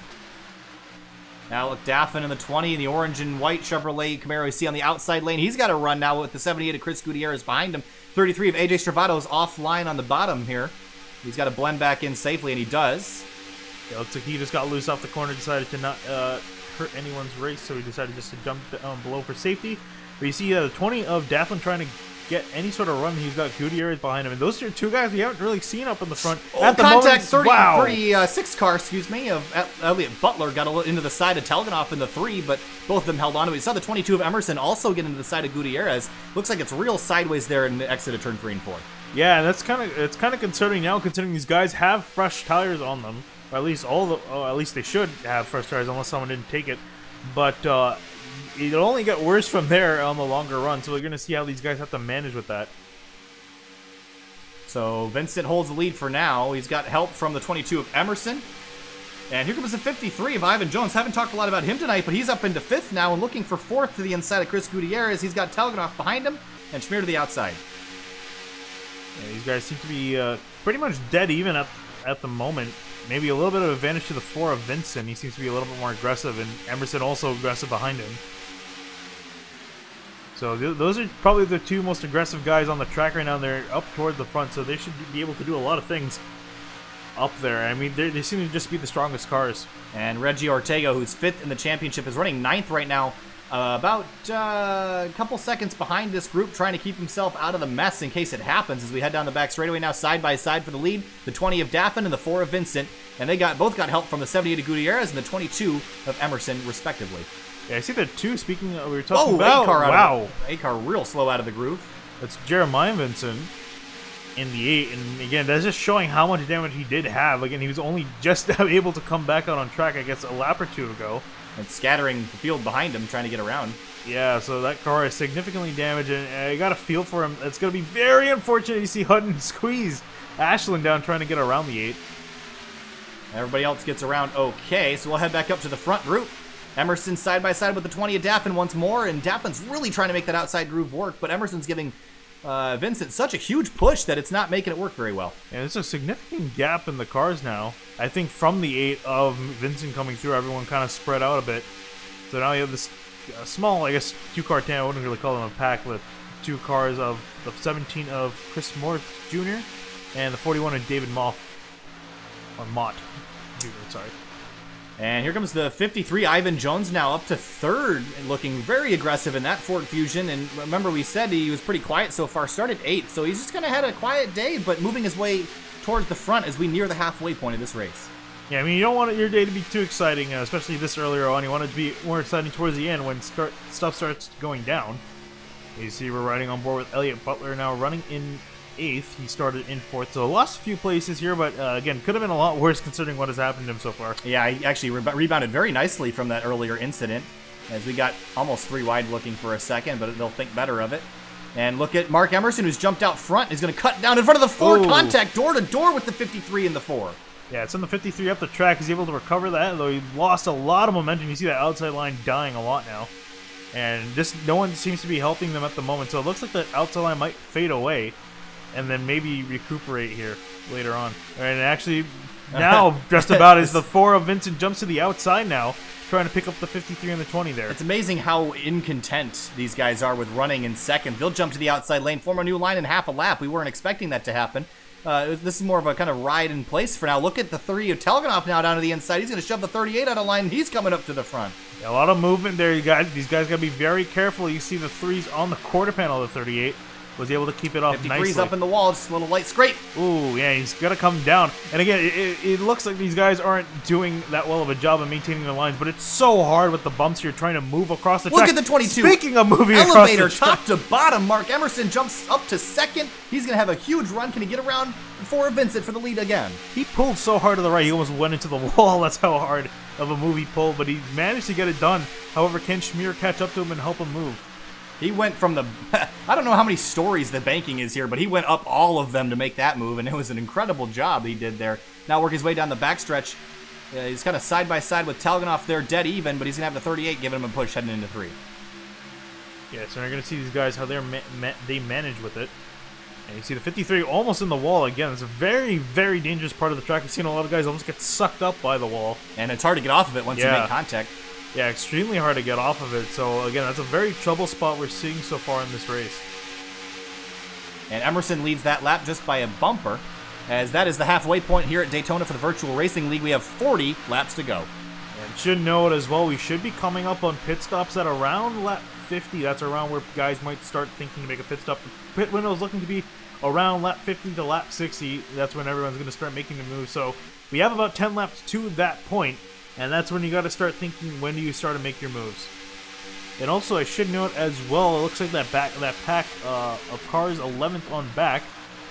Now look, Daffin in the 20, the orange and white Chevrolet Camaro you see on the outside lane. He's got to run now with the 78 of Chris Gutierrez behind him. 33 of AJ Stravado's offline on the bottom here. He's got to blend back in safely, and he does. Yeah, looks like he just got loose off the corner, decided to not hurt anyone's race, so he decided just to jump below for safety. But you see the 20 of Daffin trying to get any sort of run. He's got Gutierrez behind him. And those are 2 guys we haven't really seen up in the front. At the contact, 36 car, excuse me, of Elliott Butler got into the side of Telgenhoff in the 3, but both of them held on to it. We saw the 22 of Emerson also get into the side of Gutierrez. Looks like it's real sideways there in the exit of turn 3 and 4. Yeah, and that's kind of concerning now, considering these guys have fresh tires on them. Or at least at least they should have fresh tires, unless someone didn't take it. But it'll only get worse from there on the longer run, so we're going to see how these guys have to manage with that. So Vincent holds the lead for now. He's got help from the 22 of Emerson. And here comes the 53 of Ivan Jones. Haven't talked a lot about him tonight, but he's up into 5th now and looking for 4th to the inside of Chris Gutierrez. He's got Telgenhoff behind him and Schmier to the outside. Yeah, these guys seem to be pretty much dead even at the moment. Maybe a little bit of advantage to the 4 of Vincent. He seems to be a little bit more aggressive, and Emerson also aggressive behind him. So those are probably the 2 most aggressive guys on the track right now. They're up toward the front, so they should be able to do a lot of things up there. I mean, they seem to just be the strongest cars. And Reggie Ortega, who's 5th in the championship, is running 9th right now. About a couple seconds behind this group, trying to keep himself out of the mess in case it happens as we head down the back straightaway now side by side for the lead. The 20 of Daffin and the 4 of Vincent. And they both got help from the 78 of Gutierrez and the 22 of Emerson, respectively. Yeah, I see the 2, speaking of, we were talking about. A-car real slow out of the groove. That's Jeremiah Vincent in the 8. And again, that's just showing how much damage he did have. Again, he was only just able to come back out on track, I guess, a lap or 2 ago. And scattering the field behind him, trying to get around. Yeah, so that car is significantly damaged, and I got a feel for him. It's going to be very unfortunate to see Hutton squeeze Ashland down trying to get around the 8. Everybody else gets around okay, so we'll head back up to the front group. Emerson side by side with the 20 of Daffin once more, and Daffin's really trying to make that outside groove work, but Emerson's giving Vincent such a huge push that it's not making it work very well. And there's a significant gap in the cars now. I think from the 8 of Vincent coming through, everyone kind of spread out a bit. So now you have this small, I guess, 2-car tandem. I wouldn't really call them a pack, with 2 cars of the 17 of Chris Morris Jr. and the 41 of David Mott Jr., sorry. And here comes the 53, Ivan Jones, now up to 3rd and looking very aggressive in that Ford Fusion. And remember, we said he was pretty quiet so far, started 8th, so he's just kind of had a quiet day, but moving his way towards the front as we near the halfway point of this race. Yeah, I mean, you don't want your day to be too exciting, especially this earlier on. You want it to be more exciting towards the end when stuff starts going down. You see we're riding on board with Elliott Butler now running in 8th. He started in 4th, so lost a few places here, but again, could have been a lot worse considering what has happened to him so far. Yeah, he actually rebounded very nicely from that earlier incident, as we got almost 3 wide looking for a second, but they'll think better of it. And look at Mark Emerson, who's jumped out front. He's going to cut down in front of the 4, contact door-to-door with the 53 and the 4. Yeah, it's on the 53 up the track. He's able to recover that, though he lost a lot of momentum. You see that outside line dying a lot now. And no one seems to be helping them at the moment, so it looks like the outside line might fade away and then maybe recuperate here later on. And actually, now just about as the 4 of Vincent jumps to the outside now, trying to pick up the 53 and the 20 there. It's amazing how incontent these guys are with running in second. They'll jump to the outside lane, form a new line in half a lap. We weren't expecting that to happen. This is more of a kind of ride in place for now. Look at the 3 of Telganov now down to the inside. He's going to shove the 38 out of line, and he's coming up to the front. Yeah, a lot of movement there. These guys got to be very careful. You see the 3s on the quarter panel of the 38. Was able to keep it off 53's nicely. Up in the wall, just a little light scrape. Ooh, yeah, he's got to come down. And again, it looks like these guys aren't doing that well of a job of maintaining their lines, but it's so hard with the bumps here trying to move across the track. Look at the 22. Speaking of moving Elevator, across the track. top to bottom. Mark Emerson jumps up to 2nd. He's going to have a huge run. Can he get around for Vincent for the lead again? He pulled so hard to the right, he almost went into the wall. That's how hard of a move he pulled, but he managed to get it done. However, can Schmier catch up to him and help him move? He went from the... I don't know how many stories the banking is here, but he went up all of them to make that move, and it was an incredible job he did there. Now work his way down the backstretch. He's kind of side-by-side with Telganov there, dead even, but he's going to have the 38 giving him a push heading into 3. Yeah, so we're going to see these guys, how they manage with it. And you see the 53 almost in the wall again. It's a very, very dangerous part of the track. We've seen a lot of guys almost get sucked up by the wall. And it's hard to get off of it once you make contact. Yeah, extremely hard to get off of it. So, again, that's a very trouble spot we're seeing so far in this race. And Emerson leads that lap just by a bumper, as that is the halfway point here at Daytona for the Virtual Racing League. We have 40 laps to go. And should note as well, we should be coming up on pit stops at around lap 50. That's around where guys might start thinking to make a pit stop. The pit window is looking to be around lap 50 to lap 60. That's when everyone's going to start making the move. So, we have about 10 laps to that point. And that's when you got to start thinking, when do you start to make your moves? And also, I should note as well, it looks like that pack of cars, 11th on back,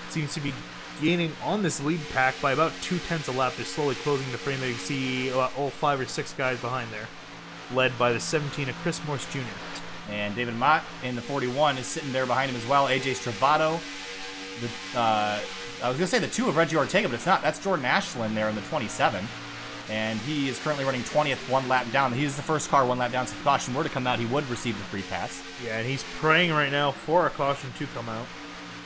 seems to be gaining on this lead pack by about 2/10 a lap. They're slowly closing the frame. There you see all 5 or 6 guys behind there, led by the 17 of Chris Morse Jr. And David Mott in the 41 is sitting there behind him as well. AJ Stravato. I was going to say the 2 of Reggie Ortega, but it's not. That's Jordan Ashland there in the 27. And he is currently running 20th, 1 lap down. He is the first car 1 lap down. So if caution were to come out, he would receive the free pass. Yeah, and he's praying right now for a caution to come out.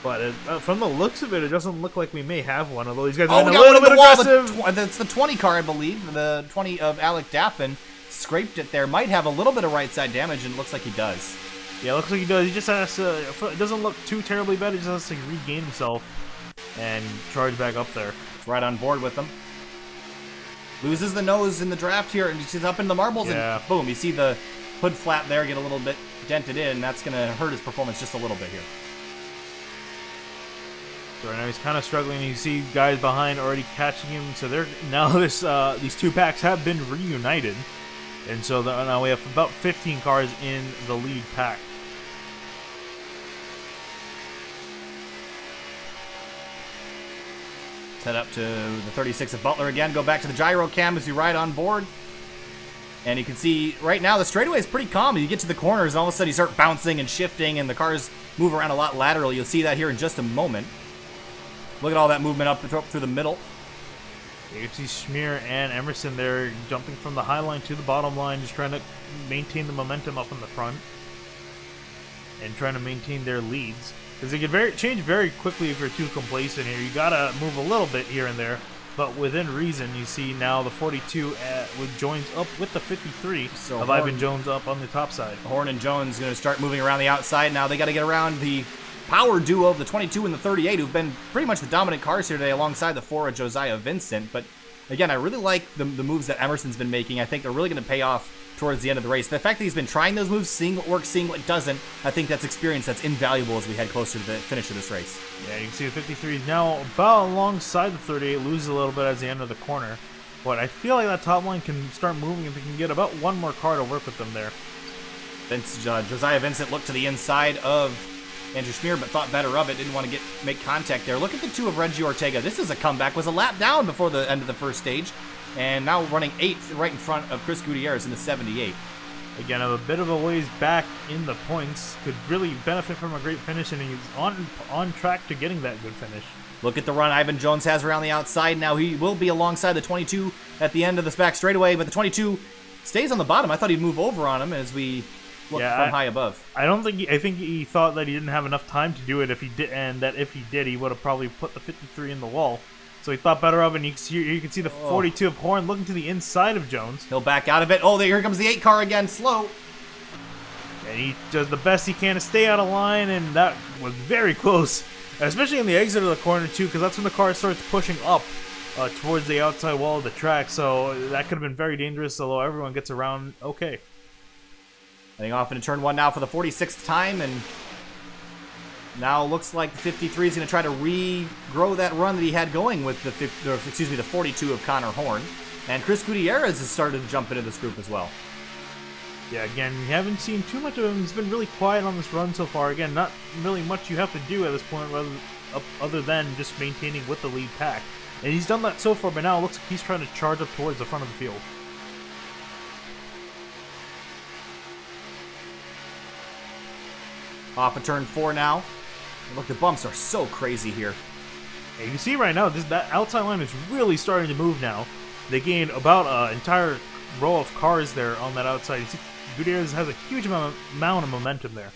But from the looks of it, it doesn't look like we may have one. Although these guys are a little bit aggressive. That's the 20 car, I believe. The 20 of Alec Daffin scraped it there. Might have a little bit of right side damage, and it looks like he does. Yeah, it looks like he does. He just has to... It doesn't look too terribly bad. He just has to regain himself and charge back up there. It's right on board with him. Loses the nose in the draft here, and he's up in the marbles, and boom, you see the hood flap there get a little bit dented in. That's going to hurt his performance just a little bit here. So right now he's kind of struggling. You see guys behind already catching him. So they're now these 2 packs have been reunited, and so now we have about 15 cars in the lead pack. Head up to the 36 of Butler again. Go back to the gyro cam as you ride on board. And you can see right now the straightaway is pretty calm. You get to the corners and all of a sudden you start bouncing and shifting and the cars move around a lot laterally. You'll see that here in just a moment. Look at all that movement up through the middle. You can see Schmier and Emerson there jumping from the high line to the bottom line, just trying to maintain the momentum up in the front and trying to maintain their leads. Because it can change very quickly if you're too complacent here. You gotta move a little bit here and there, but within reason. You see now the 42 joins up with the 53 of Ivan Jones up on the top side. Horn and Jones going to start moving around the outside. Now they got to get around the power duo of the 22 and the 38, who've been pretty much the dominant cars here today alongside the 4 of Josiah Vincent. But again, I really like the moves that Emerson's been making. I think they're really going to pay off towards the end of the race. The fact that he's been trying those moves, seeing what works, seeing what doesn't, I think that's experience that's invaluable as we head closer to the finish of this race. Yeah, you can see the 53 is now about alongside the 38, loses a little bit as they enter the corner. But I feel like that top line can start moving if they can get about one more car to work with them there. Josiah Vincent looked to the inside of Andrew Schmier, but thought better of it. Didn't want to make contact there. Look at the 2 of Reggie Ortega. This is a comeback. Was a lap down before the end of the first stage, and now running 8th right in front of Chris Gutierrez in the 78. Again, a bit of a ways back in the points. Could really benefit from a great finish, and he's on track to getting that good finish. Look at the run Ivan Jones has around the outside. Now he will be alongside the 22 at the end of this back straightaway, but the 22 stays on the bottom. I thought he'd move over on him as we look from high above. I think he thought that he didn't have enough time to do it if he did, and that if he did, he would have probably put the 53 in the wall. So he thought better of it, and you can see the 42 of Horn looking to the inside of Jones. He'll back out of it. Oh, here comes the 8 car again, slow. And he does the best he can to stay out of line, and that was very close. Especially in the exit of the corner, too, because that's when the car starts pushing up towards the outside wall of the track. So that could have been very dangerous, although everyone gets around okay. Heading off into turn 1 now for the 46th time, and now looks like the 53 is going to try to regrow that run that he had going with the 42 of Connor Horn. And Chris Gutierrez has started to jump into this group as well. Yeah, again, you haven't seen too much of him. He's been really quiet on this run so far. Again, not really much you have to do at this point other than just maintaining with the lead pack. And he's done that so far, but now it looks like he's trying to charge up towards the front of the field. Off of turn 4 now. Look, the bumps are so crazy here. Yeah, you can see right now, that outside line is really starting to move now. They gained about an entire row of cars there on that outside. You see, Gutierrez has a huge amount of momentum there.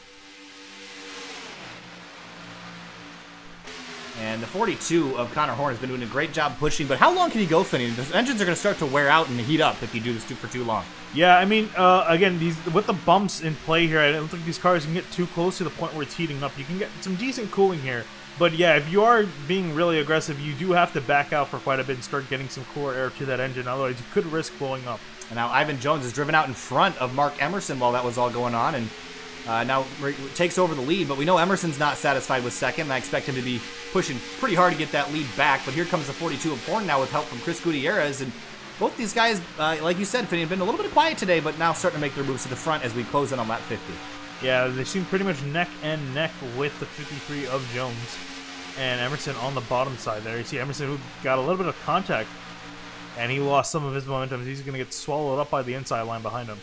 And the 42 of Connor Horn has been doing a great job pushing, but how long can he go, Finney? The engines are going to start to wear out and heat up if you do this for too long. Yeah, I mean, again, with the bumps in play here, I don't think these cars can get too close to the point where it's heating up. You can get some decent cooling here. But yeah, if you are being really aggressive, you do have to back out for quite a bit and start getting some cooler air to that engine. Otherwise, you could risk blowing up. And now Ivan Jones is driven out in front of Mark Emerson while that was all going on, and now takes over the lead. But we know Emerson's not satisfied with second, and I expect him to be pushing pretty hard to get that lead back. But here comes the 42 of Horn now with help from Chris Gutierrez, and both these guys, like you said, Finney, have been a little bit quiet today, but now starting to make their moves to the front as we close in on lap 50. Yeah, they seem pretty much neck and neck with the 53 of Jones and Emerson on the bottom side there. You see Emerson who got a little bit of contact, and he lost some of his momentum. He's going to get swallowed up by the inside line behind him.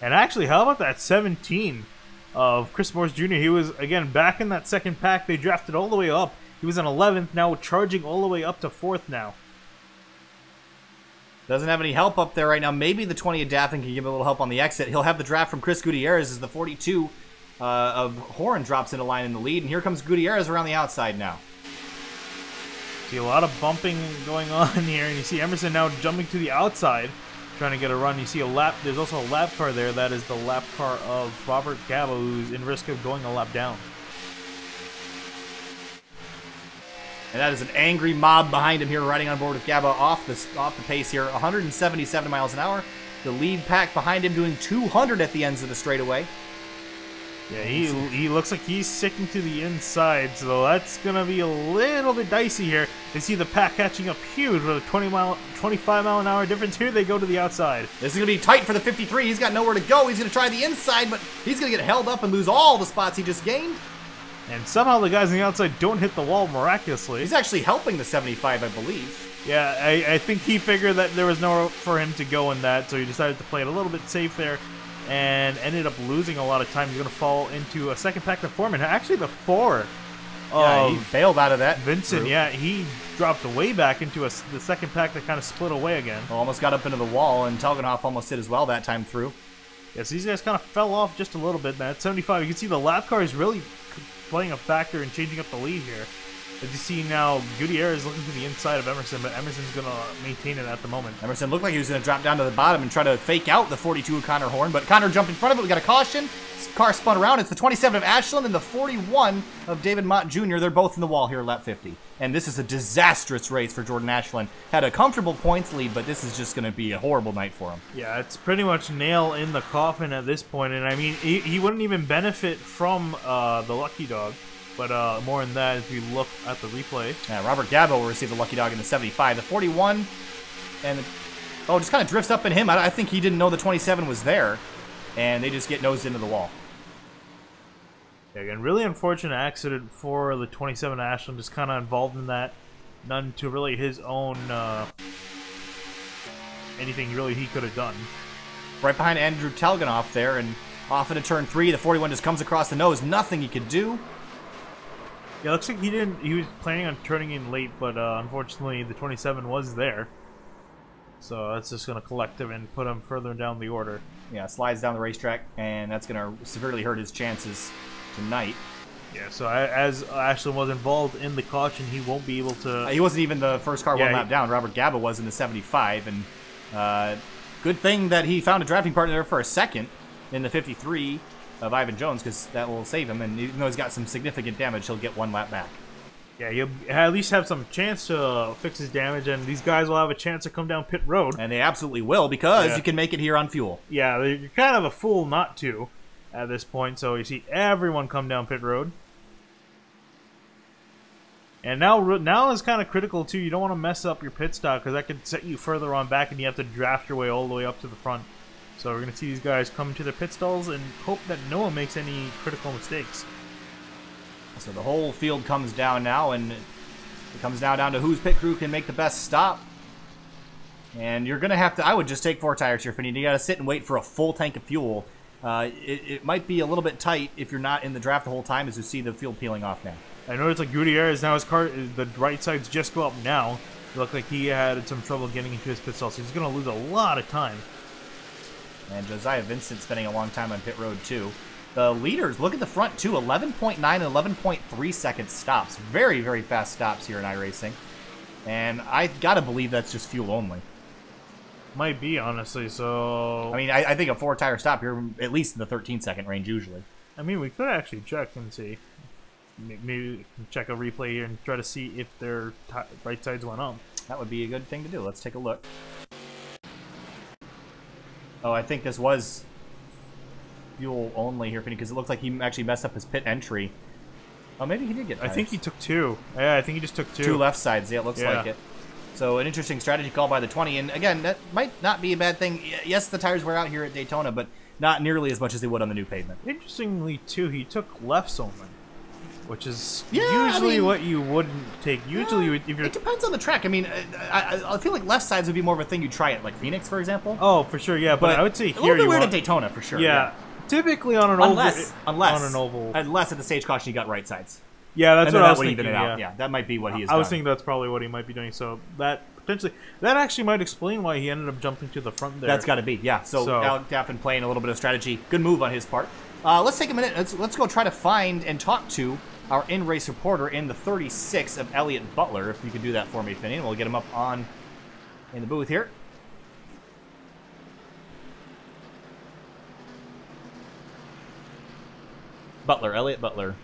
And actually, how about that 17 of Chris Morris Jr.? He was, again, back in that second pack. They drafted all the way up. He was in 11th, now charging all the way up to 4th now. Doesn't have any help up there right now. Maybe the 20 of Daffin can give a little help on the exit. He'll have the draft from Chris Gutierrez as the 42 of Horn drops into line in the lead. And here comes Gutierrez around the outside now. See a lot of bumping going on here. And you see Emerson now jumping to the outside, trying to get a run. You see a lap. There's also a lap car there. That is the lap car of Robert Gabo, who's in risk of going a lap down. And that is an angry mob behind him here, riding on board with Gabo off the pace here. 177 miles an hour. The lead pack behind him doing 200 at the ends of the straightaway. Yeah, he looks like he's sticking to the inside, so that's going to be a little bit dicey here. They see the pack catching up huge with a 25 mile an hour difference. Here they go to the outside. This is going to be tight for the 53. He's got nowhere to go. He's going to try the inside, but he's going to get held up and lose all the spots he just gained. And somehow the guys on the outside don't hit the wall miraculously. He's actually helping the 75, I believe. Yeah, I think he figured that there was nowhere for him to go in that, so he decided to play it a little bit safe there and ended up losing a lot of time. He's going to fall into a second pack to Foreman. Actually, the 4 he bailed out of that. Vincent, group. Yeah, he dropped way back into the second pack that kind of split away again. Almost got up into the wall, and Telgenhoff almost did as well that time through. Yeah, so these guys kind of fell off just a little bit, man. At 75, you can see the lap car is really playing a factor in changing up the lead here. As you see now, Gutierrez is looking to the inside of Emerson, but Emerson's going to maintain it at the moment. Emerson looked like he was going to drop down to the bottom and try to fake out the 42 of Connor Horn, but Connor jumped in front of it. We got a caution. Car spun around. It's the 27 of Ashland and the 41 of David Mott Jr. They're both in the wall here at lap 50. And this is a disastrous race for Jordan Ashland. Had a comfortable points lead, but this is just going to be a horrible night for him. Yeah, it's pretty much nail in the coffin at this point. And I mean, he wouldn't even benefit from the lucky dog. But more on that as we look at the replay. Yeah, Robert Gabo will receive the lucky dog in the 75. The 41, and just kind of drifts up in him. I think he didn't know the 27 was there, and they just get nosed into the wall. Yeah, again, really unfortunate accident for the 27 Ashland, just kind of involved in that. None to really his own, anything really he could have done. Right behind Andrew Telganoff there, and off into turn 3, the 41 just comes across the nose. Nothing he could do. Yeah, looks like he was planning on turning in late, but unfortunately the 27 was there. So that's just going to collect him and put him further down the order. Yeah, slides down the racetrack, and that's going to severely hurt his chances tonight. Yeah, so as Ashland was involved in the caution, he won't be able to... he wasn't even the first car one lap down. Robert Gaba was in the 75, and good thing that he found a drafting partner there for a second in the 53 of Ivan Jones, because that will save him, and even though he's got some significant damage, he'll get one lap back. Yeah, he'll at least have some chance to fix his damage, and these guys will have a chance to come down pit road. And they absolutely will, because you can make it here on fuel. Yeah, you're kind of a fool not to at this point, so you see everyone come down pit road. And now is kind of critical, too. You don't want to mess up your pit stop, because that could set you further on back, and you have to draft your way all the way up to the front. So we're going to see these guys come to their pit stalls and hope that no one makes any critical mistakes. So the whole field comes down now, and it comes now down to whose pit crew can make the best stop. And you're going to have to, I would just take 4 tires here, Finney. You got to sit and wait for a full tank of fuel. It might be a little bit tight if you're not in the draft the whole time, as you see the field peeling off now. I noticed like Gutierrez, now his car, the right sides just go up now. It looked like he had some trouble getting into his pit stall, so he's going to lose a lot of time. And Josiah Vincent spending a long time on pit road, too. The leaders, look at the front, too. 11.9 and 11.3 second stops. Very, very fast stops here in iRacing. And I gotta believe that's just fuel only. Might be, honestly, so... I mean, I think a 4-tire stop here, at least in the 13-second range, usually. I mean, we could actually check and see. Maybe we can check a replay here and try to see if their right sides went up. That would be a good thing to do. Let's take a look. Oh, I think this was fuel only here, because it looks like he actually messed up his pit entry. Oh, maybe he did get tires. I think he took 2. Yeah, I think he just took 2. 2 left sides. Yeah, it looks like it. So an interesting strategy call by the 20. And again, that might not be a bad thing. Yes, the tires wear out here at Daytona, but not nearly as much as they would on the new pavement. Interestingly, too, he took lefts only, which is usually what you wouldn't take. Usually, if you're... It depends on the track. I mean, I feel like left sides would be more of a thing you try at, like Phoenix, for example. Oh, for sure, yeah. But I would say here a little bit weird at Daytona, for sure. Yeah. Typically on an oval. Unless at the stage caution you got right sides. Yeah, that's what I was thinking. Yeah, that might be what he is. I was thinking that's probably what he might be doing. So that actually might explain why he ended up jumping to the front there. That's got to be, yeah. So Alec Daffin playing a little bit of strategy. Good move on his part. Let's take a minute. Let's go try to find and talk to our in-race reporter in the 36 of Elliot Butler. If you could do that for me, Finney, and we'll get him up in the booth here. Butler, Elliot Butler.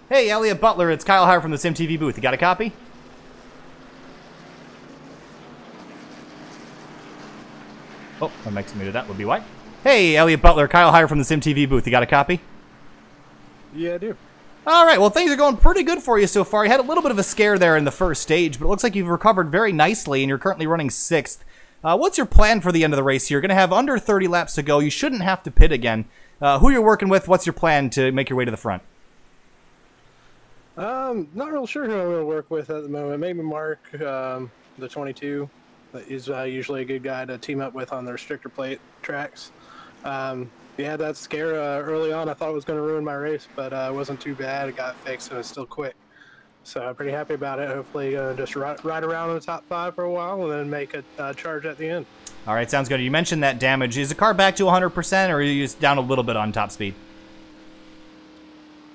Hey, Elliot Butler, it's Kyle Hire from the SimTV booth. You got a copy? Oh, my mic's muted. That would be why. Hey, Elliot Butler, Kyle Hire from the SimTV booth. You got a copy? Yeah, I do. All right, well, things are going pretty good for you so far. You had a little bit of a scare there in the first stage, but it looks like you've recovered very nicely, and you're currently running 6th. What's your plan for the end of the race here? You're going to have under 30 laps to go. You shouldn't have to pit again. Who you're working with, what's your plan to make your way to the front? Not real sure who I'm going to work with at the moment. Maybe Mark, the 22. He's usually a good guy to team up with on the restrictor plate tracks. Yeah, that scare early on I thought it was going to ruin my race, but it wasn't too bad. It got fixed and it's still quick. So I'm pretty happy about it. Hopefully, just ride around in the top 5 for a while and then make a charge at the end. All right, sounds good. You mentioned that damage. Is the car back to 100%, or are you just down a little bit on top speed?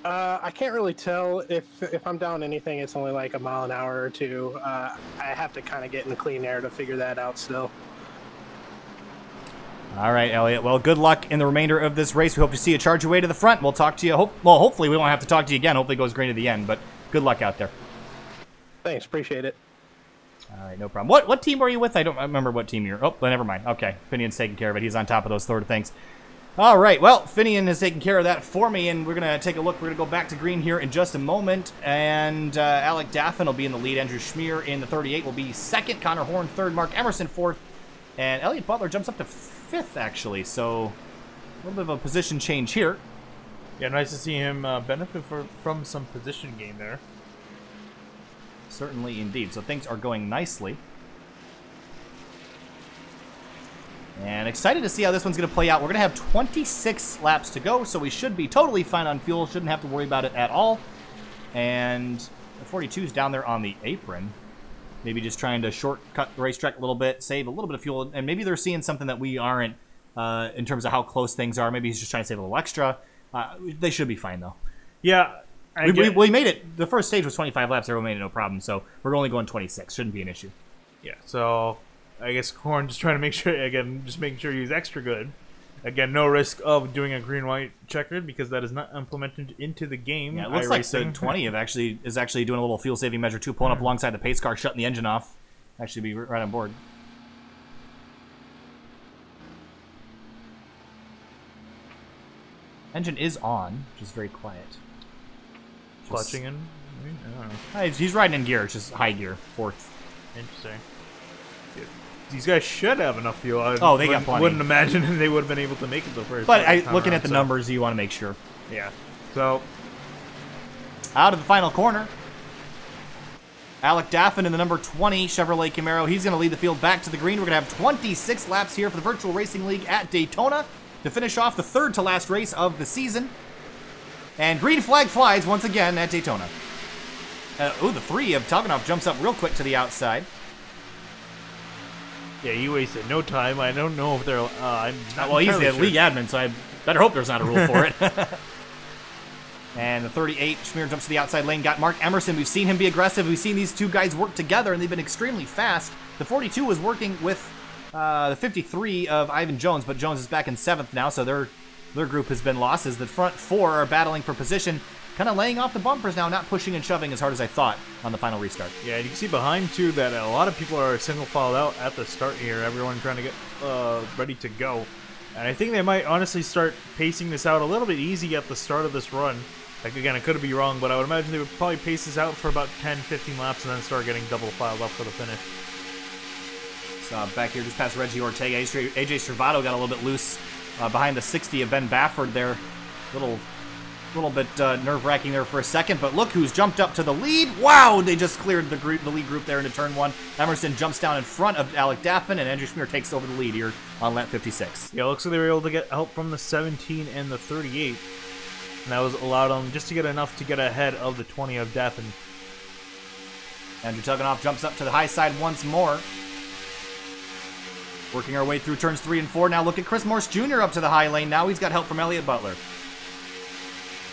I can't really tell if I'm down anything. It's only like a mile an hour or two. I have to kind of get in the clean air to figure that out still. All right, Elliot. Well, good luck in the remainder of this race. We hope to see you charge your way to the front. We'll talk to you. Hopefully we won't have to talk to you again. Hopefully it goes green to the end, but good luck out there. Thanks, appreciate it. All right, no problem. What team were you with? I don't remember what team you're. Oh, never mind. Okay, Finian's taking care of it. He's on top of those sort of things. All right, well, Finian has taken care of that for me, and we're going to take a look. We're going to go back to green here in just a moment, and Alec Daffin will be in the lead. Andrew Schmier in the 38 will be second. Connor Horn third. Mark Emerson fourth. And Elliot Butler jumps up to fifth, actually, so a little bit of a position change here. Yeah, nice to see him benefit from some position gain there. Certainly indeed. So things are going nicely. And excited to see how this one's going to play out. We're going to have 26 laps to go, so we should be totally fine on fuel. Shouldn't have to worry about it at all. And the 42 is down there on the apron. Maybe just trying to shortcut the racetrack a little bit, save a little bit of fuel. And maybe they're seeing something that we aren't in terms of how close things are. Maybe he's just trying to save a little extra. They should be fine, though. Yeah. We made it. The first stage was 25 laps. Everyone made it no problem. So we're only going 26. Shouldn't be an issue. Yeah, so I guess Horn just trying to make sure, again, just making sure he's extra good. Again, no risk of doing a green-white checkered because that is not implemented into the game. Yeah, it looks like the 20 is actually doing a little fuel-saving measure too, pulling up alongside the pace car, shutting the engine off. Actually be right on board. Engine is on, which is very quiet. Clutching in? I don't know. He's riding in gear. It's just high gear, fourth. Interesting. These guys should have enough fuel. They got plenty. Wouldn't imagine they would have been able to make it the first. But looking at the numbers, you want to make sure. Yeah. So out of the final corner, Alec Daffin in the number 20 Chevrolet Camaro. He's going to lead the field back to the green. We're going to have 26 laps here for the Virtual Racing League at Daytona to finish off the third to last race of the season. And green flag flies once again at Daytona. The 3 of Toganoff jumps up real quick to the outside. Yeah, you wasted no time. I don't know if they're. Well, he's the league admin, so I better hope there's not a rule for it. And the 38, Schmier jumps to the outside lane. Got Mark Emerson. We've seen him be aggressive. We've seen these two guys work together, and they've been extremely fast. The 42 was working with the 53 of Ivan Jones, but Jones is back in 7th now, so their group has been lost as the front 4 are battling for position. Kind of laying off the bumpers now, not pushing and shoving as hard as I thought on the final restart. Yeah, you can see behind, too, that a lot of people are single filed out at the start here. Everyone trying to get ready to go. And I think they might honestly start pacing this out a little bit easy at the start of this run. Like, again, I could be wrong, but I would imagine they would probably pace this out for about 10, 15 laps and then start getting double filed up for the finish. So back here just past Reggie Ortega. AJ Servato got a little bit loose behind the 60 of Ben Bafford there. Little bit nerve-wracking there for a second, but look who's jumped up to the lead. Wow, they just cleared the lead group there into turn 1. Emerson jumps down in front of Alec Daffin, and Andrew Schmier takes over the lead here on lap 56. Yeah, it looks like they were able to get help from the 17 and the 38, and that was allowed them just to get enough to get ahead of the 20 of Daffin. Andrew Tuganoff jumps up to the high side once more. Working our way through turns 3 and 4. Now look at Chris Morse Jr. up to the high lane. Now he's got help from Elliot Butler.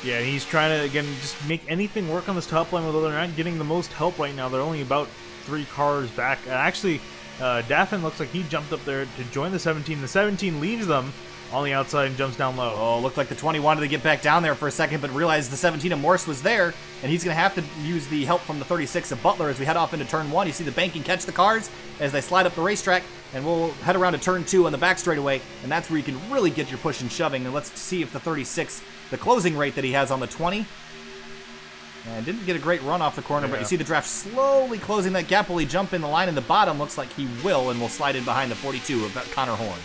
Yeah, he's trying to, again, just make anything work on this top line, although they're not getting the most help right now. They're only about 3 cars back. Actually, Daffin looks like he jumped up there to join the 17. The 17 leaves them on the outside and jumps down low. Oh, looked like the 20 wanted to get back down there for a second, but realized the 17 of Morse was there, and he's going to have to use the help from the 36 of Butler as we head off into turn 1. You see the banking catch the cars as they slide up the racetrack, and we'll head around to turn 2 on the back straightaway, and that's where you can really get your push and shoving. And let's see if the 36, the closing rate that he has on the 20, and didn't get a great run off the corner, but you see the draft slowly closing that gap. Will he jump in the line in the bottom? Looks like he will, and will slide in behind the 42 of Connor Horn.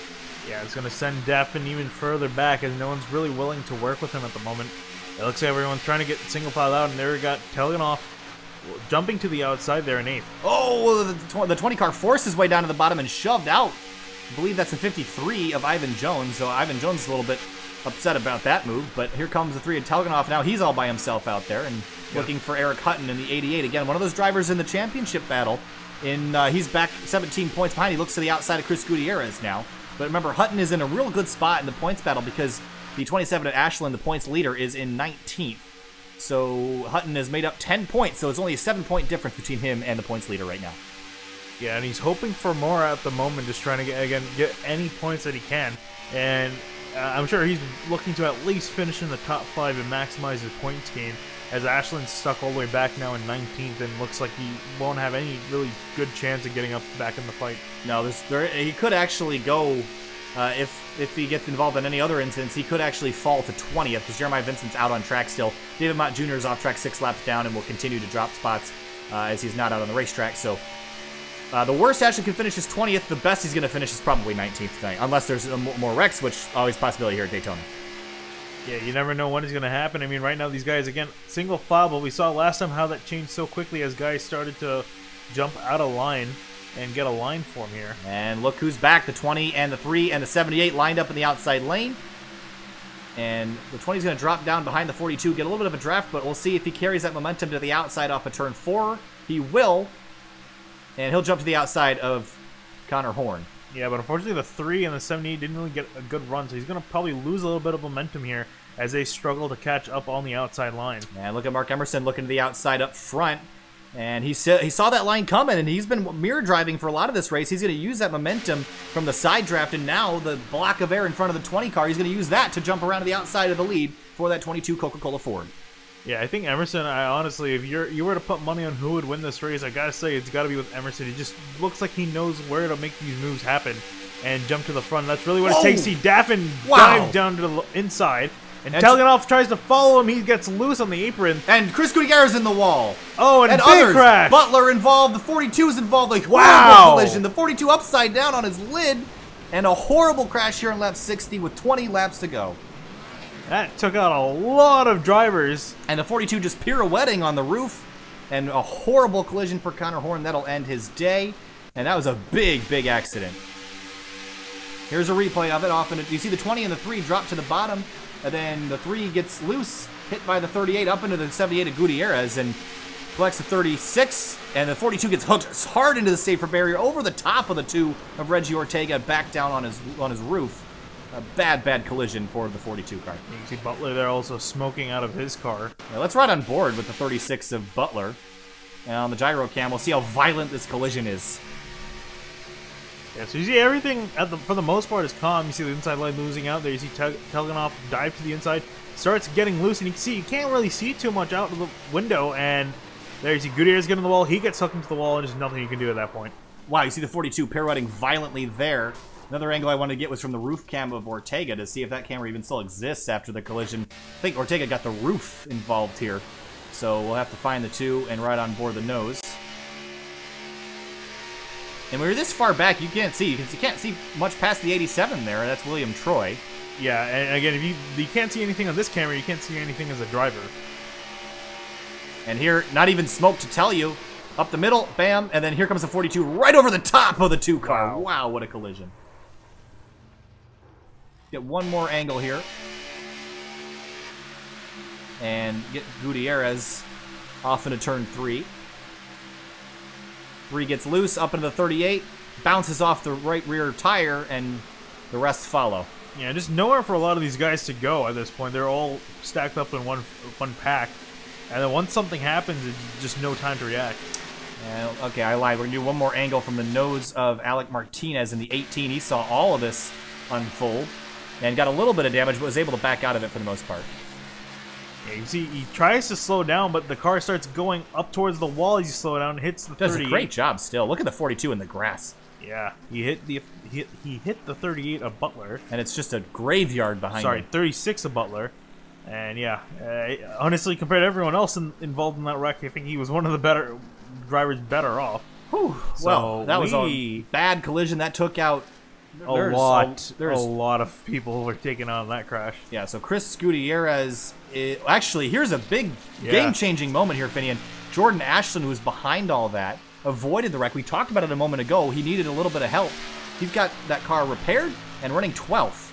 Yeah, it's going to send Daffin even further back as no one's really willing to work with him at the moment. It looks like everyone's trying to get single file out, and there we got Tuganoff jumping to the outside there in 8th. Oh, the 20 car forced his way down to the bottom and shoved out. I believe that's the 53 of Ivan Jones, so Ivan Jones is a little bit upset about that move, but here comes the 3 of Telgenhoff. Now he's all by himself out there and looking for Eric Hutton in the 88. Again, one of those drivers in the championship battle. He's back 17 points behind. He looks to the outside of Chris Gutierrez now. But remember, Hutton is in a real good spot in the points battle because the 27 at Ashland, the points leader, is in 19th. So Hutton has made up 10 points, so it's only a 7-point difference between him and the points leader right now. Yeah, and he's hoping for more at the moment, just trying to get any points that he can. And I'm sure he's looking to at least finish in the top 5 and maximize his points gain, as Ashland's stuck all the way back now in 19th and looks like he won't have any really good chance of getting up back in the fight. No, he could actually go, if he gets involved in any other incidents, he could actually fall to 20th because Jeremiah Vincent's out on track still. David Mott Jr. is off track 6 laps down and will continue to drop spots as he's not out on the racetrack. So the worst Ashland can finish is 20th. The best he's going to finish is probably 19th tonight, unless there's more wrecks, which always a possibility here at Daytona. Yeah, you never know when it's going to happen. I mean, right now these guys, again, single file, but we saw last time how that changed so quickly as guys started to jump out of line and get a line form here. And look who's back. The 20 and the 3 and the 78 lined up in the outside lane. And the 20 is going to drop down behind the 42, get a little bit of a draft, but we'll see if he carries that momentum to the outside off of turn 4. He will. And he'll jump to the outside of Connor Horn. Yeah, but unfortunately the 3 and the 78 didn't really get a good run, so he's going to probably lose a little bit of momentum here as they struggle to catch up on the outside line. And look at Mark Emerson looking to the outside up front. And he saw that line coming, and he's been mirror driving for a lot of this race. He's going to use that momentum from the side draft, and now the block of air in front of the 20 car, he's going to use that to jump around to the outside of the lead for that 22 Coca-Cola Ford. Yeah, I think Emerson, honestly, if you were to put money on who would win this race, I gotta say it's gotta be with Emerson. He just looks like he knows where to make these moves happen and jump to the front. That's really what it takes. See Daffin dive down to the inside, and Telgenhoff tries to follow him. He gets loose on the apron. And Chris Gutierrez in the wall. Oh, and big others. Crash. Butler involved. The 42 is involved. Like horrible collision. The 42 upside down on his lid. And a horrible crash here in lap 60 with 20 laps to go. That took out a lot of drivers. And the 42 just pirouetting on the roof. And a horrible collision for Connor Horn. That'll end his day. And that was a big, big accident. Here's a replay of it. You see the 20 and the 3 drop to the bottom. And then the 3 gets loose, hit by the 38 up into the 78 of Gutierrez. And collects the 36. And the 42 gets hooked hard into the safer barrier over the top of the 2 of Reggie Ortega back down on his roof. A bad, bad collision for the 42 car. You can see Butler there also smoking out of his car. Now let's ride on board with the 36 of Butler. And on the gyro cam, we'll see how violent this collision is. Yeah, so you see everything, for the most part, is calm. You see the inside line losing out there. You see Telgenhoff dive to the inside, starts getting loose, and you can see, you can't really see too much out of the window, and there you see Gutierrez getting the wall. He gets hooked into the wall, and there's nothing you can do at that point. Wow, you see the 42 pirouetting violently there. Another angle I wanted to get was from the roof cam of Ortega to see if that camera even still exists after the collision. I think Ortega got the roof involved here. So we'll have to find the 2 and ride on board the nose. And when you're this far back, you can't see. You can't see much past the 87 there. That's William Troy. Yeah, and again, if you can't see anything on this camera, you can't see anything as a driver. And here, not even smoke to tell you. Up the middle, bam, and then here comes the 42 right over the top of the 2 car. Wow, what a collision. Get one more angle here. And get Gutierrez off into turn 3. 3 gets loose, up into the 38, bounces off the right rear tire, and the rest follow. Yeah, just nowhere for a lot of these guys to go at this point. They're all stacked up in one pack. And then once something happens, it's just no time to react. Okay, I lied. We're going to do one more angle from the nose of Alec Martinez in the 18. He saw all of this unfold and got a little bit of damage, but was able to back out of it for the most part. Yeah, you see, he tries to slow down, but the car starts going up towards the wall as you slow down and hits the 38. Does a great job still. Look at the 42 in the grass. Yeah, he hit the 38 of Butler. And it's just a graveyard behind him. Sorry, 36 of Butler. And yeah, honestly, compared to everyone else involved in that wreck, I think he was one of the better drivers better off. Whew. Well, that was a bad collision. That took out a lot of people were taken out in that crash. Yeah, so Chris Gutierrez, actually, here's a big game-changing moment here, Finian. Jordan Ashland, who was behind all that, avoided the wreck. We talked about it a moment ago. He needed a little bit of help. He's got that car repaired and running 12th.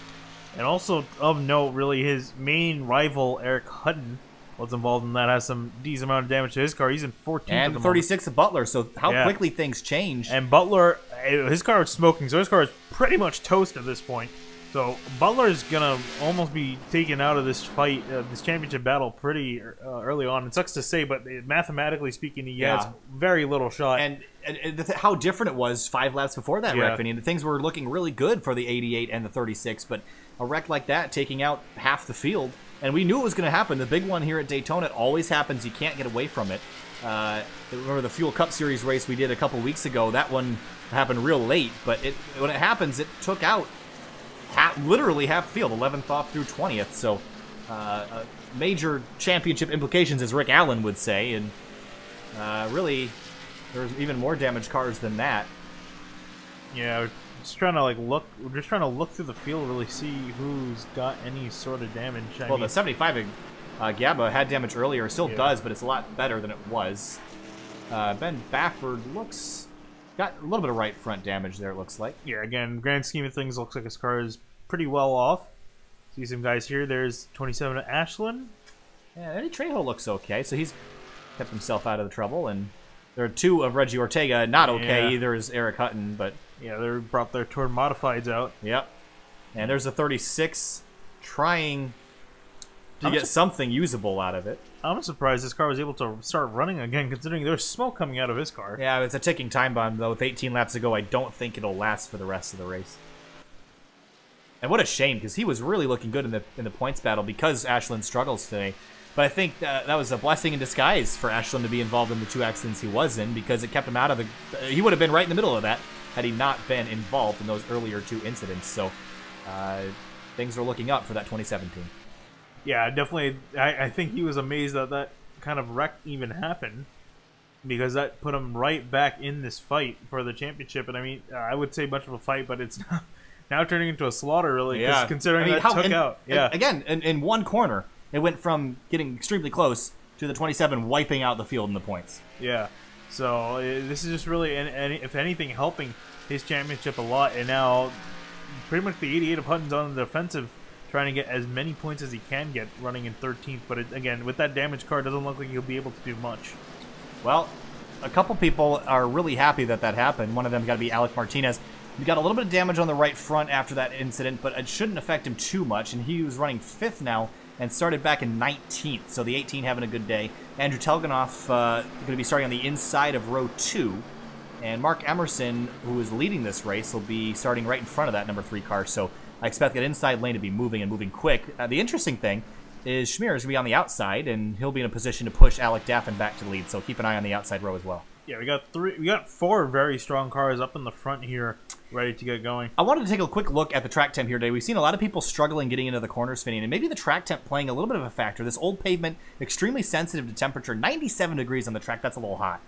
And also of note, really, his main rival, Eric Hutton, was involved in that. Has some decent amount of damage to his car. He's in 14th And 36 of Butler, so how quickly things change. And Butler, his car was smoking, so his car is pretty much toast at this point. So Butler is going to almost be taken out of this fight, this championship battle pretty early on. It sucks to say, but mathematically speaking, he has very little shot. And how different it was 5 laps before that wreck. I mean, things were looking really good for the 88 and the 36, but a wreck like that taking out half the field. And we knew it was going to happen. The big one here at Daytona, it always happens. You can't get away from it. Remember the Fuel Cup Series race we did a couple weeks ago? That one happened real late, but when it happens, it took out literally half the field, 11th off through 20th. So major championship implications, as Rick Allen would say. And really, there's even more damaged cars than that. Yeah, we're just trying to look. We're just trying to look through the field, really see who's got any sort of damage. I mean, the 75 Gabba had damage earlier, still does, but it's a lot better than it was. Ben Bafford got a little bit of right front damage there, it looks like. Yeah, again, grand scheme of things, looks like his car is pretty well off. See some guys here. There's 27 Ashland. Yeah, Eddie Trejo looks okay, so he's kept himself out of the trouble. And there are 2 of Reggie Ortega, not okay. Either is Eric Hutton, but yeah, they brought their Tour Modifieds out. Yep. And there's a 36 trying to get something usable out of it. I'm surprised this car was able to start running again, considering there's smoke coming out of his car. Yeah, it's a ticking time bomb, though. With 18 laps to go, I don't think it'll last for the rest of the race. And what a shame, because he was really looking good in the points battle because Ashland struggles today. But I think that was a blessing in disguise for Ashland to be involved in the 2 accidents he was in, because it kept him out of the... He would have been right in the middle of that had he not been involved in those earlier 2 incidents. So things are looking up for that 2017. Yeah, definitely. I think he was amazed that that kind of wreck even happened, because that put him right back in this fight for the championship. And I mean, I would say much of a fight, but it's now turning into a slaughter, really, considering that took out. Yeah. Again, in one corner, it went from getting extremely close to the 27 wiping out the field in the points. Yeah. So this is just really, if anything, helping his championship a lot. And now pretty much the 88 of Hutton's on the defensive, trying to get as many points as he can get, running in 13th. But again, with that damaged car, it doesn't look like he'll be able to do much. Well, a couple people are really happy that happened. One of them got to be Alec Martinez. He got a little bit of damage on the right front after that incident, but it shouldn't affect him too much. And he was running 5th now and started back in 19th. So the 18 having a good day. Andrew Telganoff going to be starting on the inside of row 2. And Mark Emerson, who is leading this race, will be starting right in front of that number 3 car. So I expect that inside lane to be moving and moving quick. The interesting thing is Schmier is going to be on the outside, and he'll be in a position to push Alec Daffin back to lead. So keep an eye on the outside row as well. Yeah, we got 4 very strong cars up in the front here, ready to get going. I wanted to take a quick look at the track temp here today. We've seen a lot of people struggling getting into the corners, Finian, and maybe the track temp playing a little bit of a factor. This old pavement, extremely sensitive to temperature, 97 degrees on the track. That's a little hot.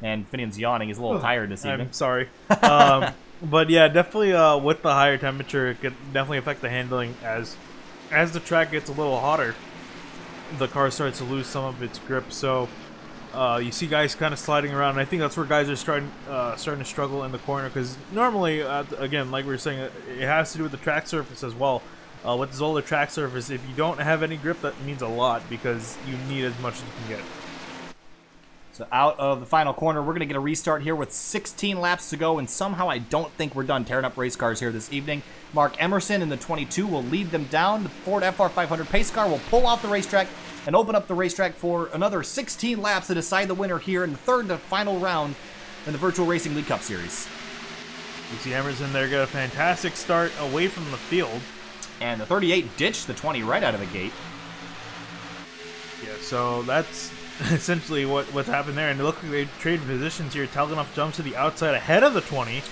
And Finian's yawning. He's a little tired this evening. I'm sorry. But yeah, definitely with the higher temperature, it could definitely affect the handling. As the track gets a little hotter, the car starts to lose some of its grip. So you see guys kind of sliding around. And I think that's where guys are starting to struggle in the corner, because normally, again, like we were saying, it has to do with the track surface as well. With this older track surface, if you don't have any grip, that means a lot, because you need as much as you can get. So out of the final corner, we're going to get a restart here with 16 laps to go, and somehow I don't think we're done tearing up race cars here this evening. Mark Emerson in the 22 will lead them down. The Ford FR500 pace car will pull off the racetrack and open up the racetrack for another 16 laps to decide the winner here in the third and final round in the Virtual Racing League Cup Series. You see Emerson there get a fantastic start away from the field. And the 38 ditched the 20 right out of the gate. Yeah, so that's essentially what's happened there. And it looks like they traded positions here. Telganoff jumps to the outside ahead of the 20.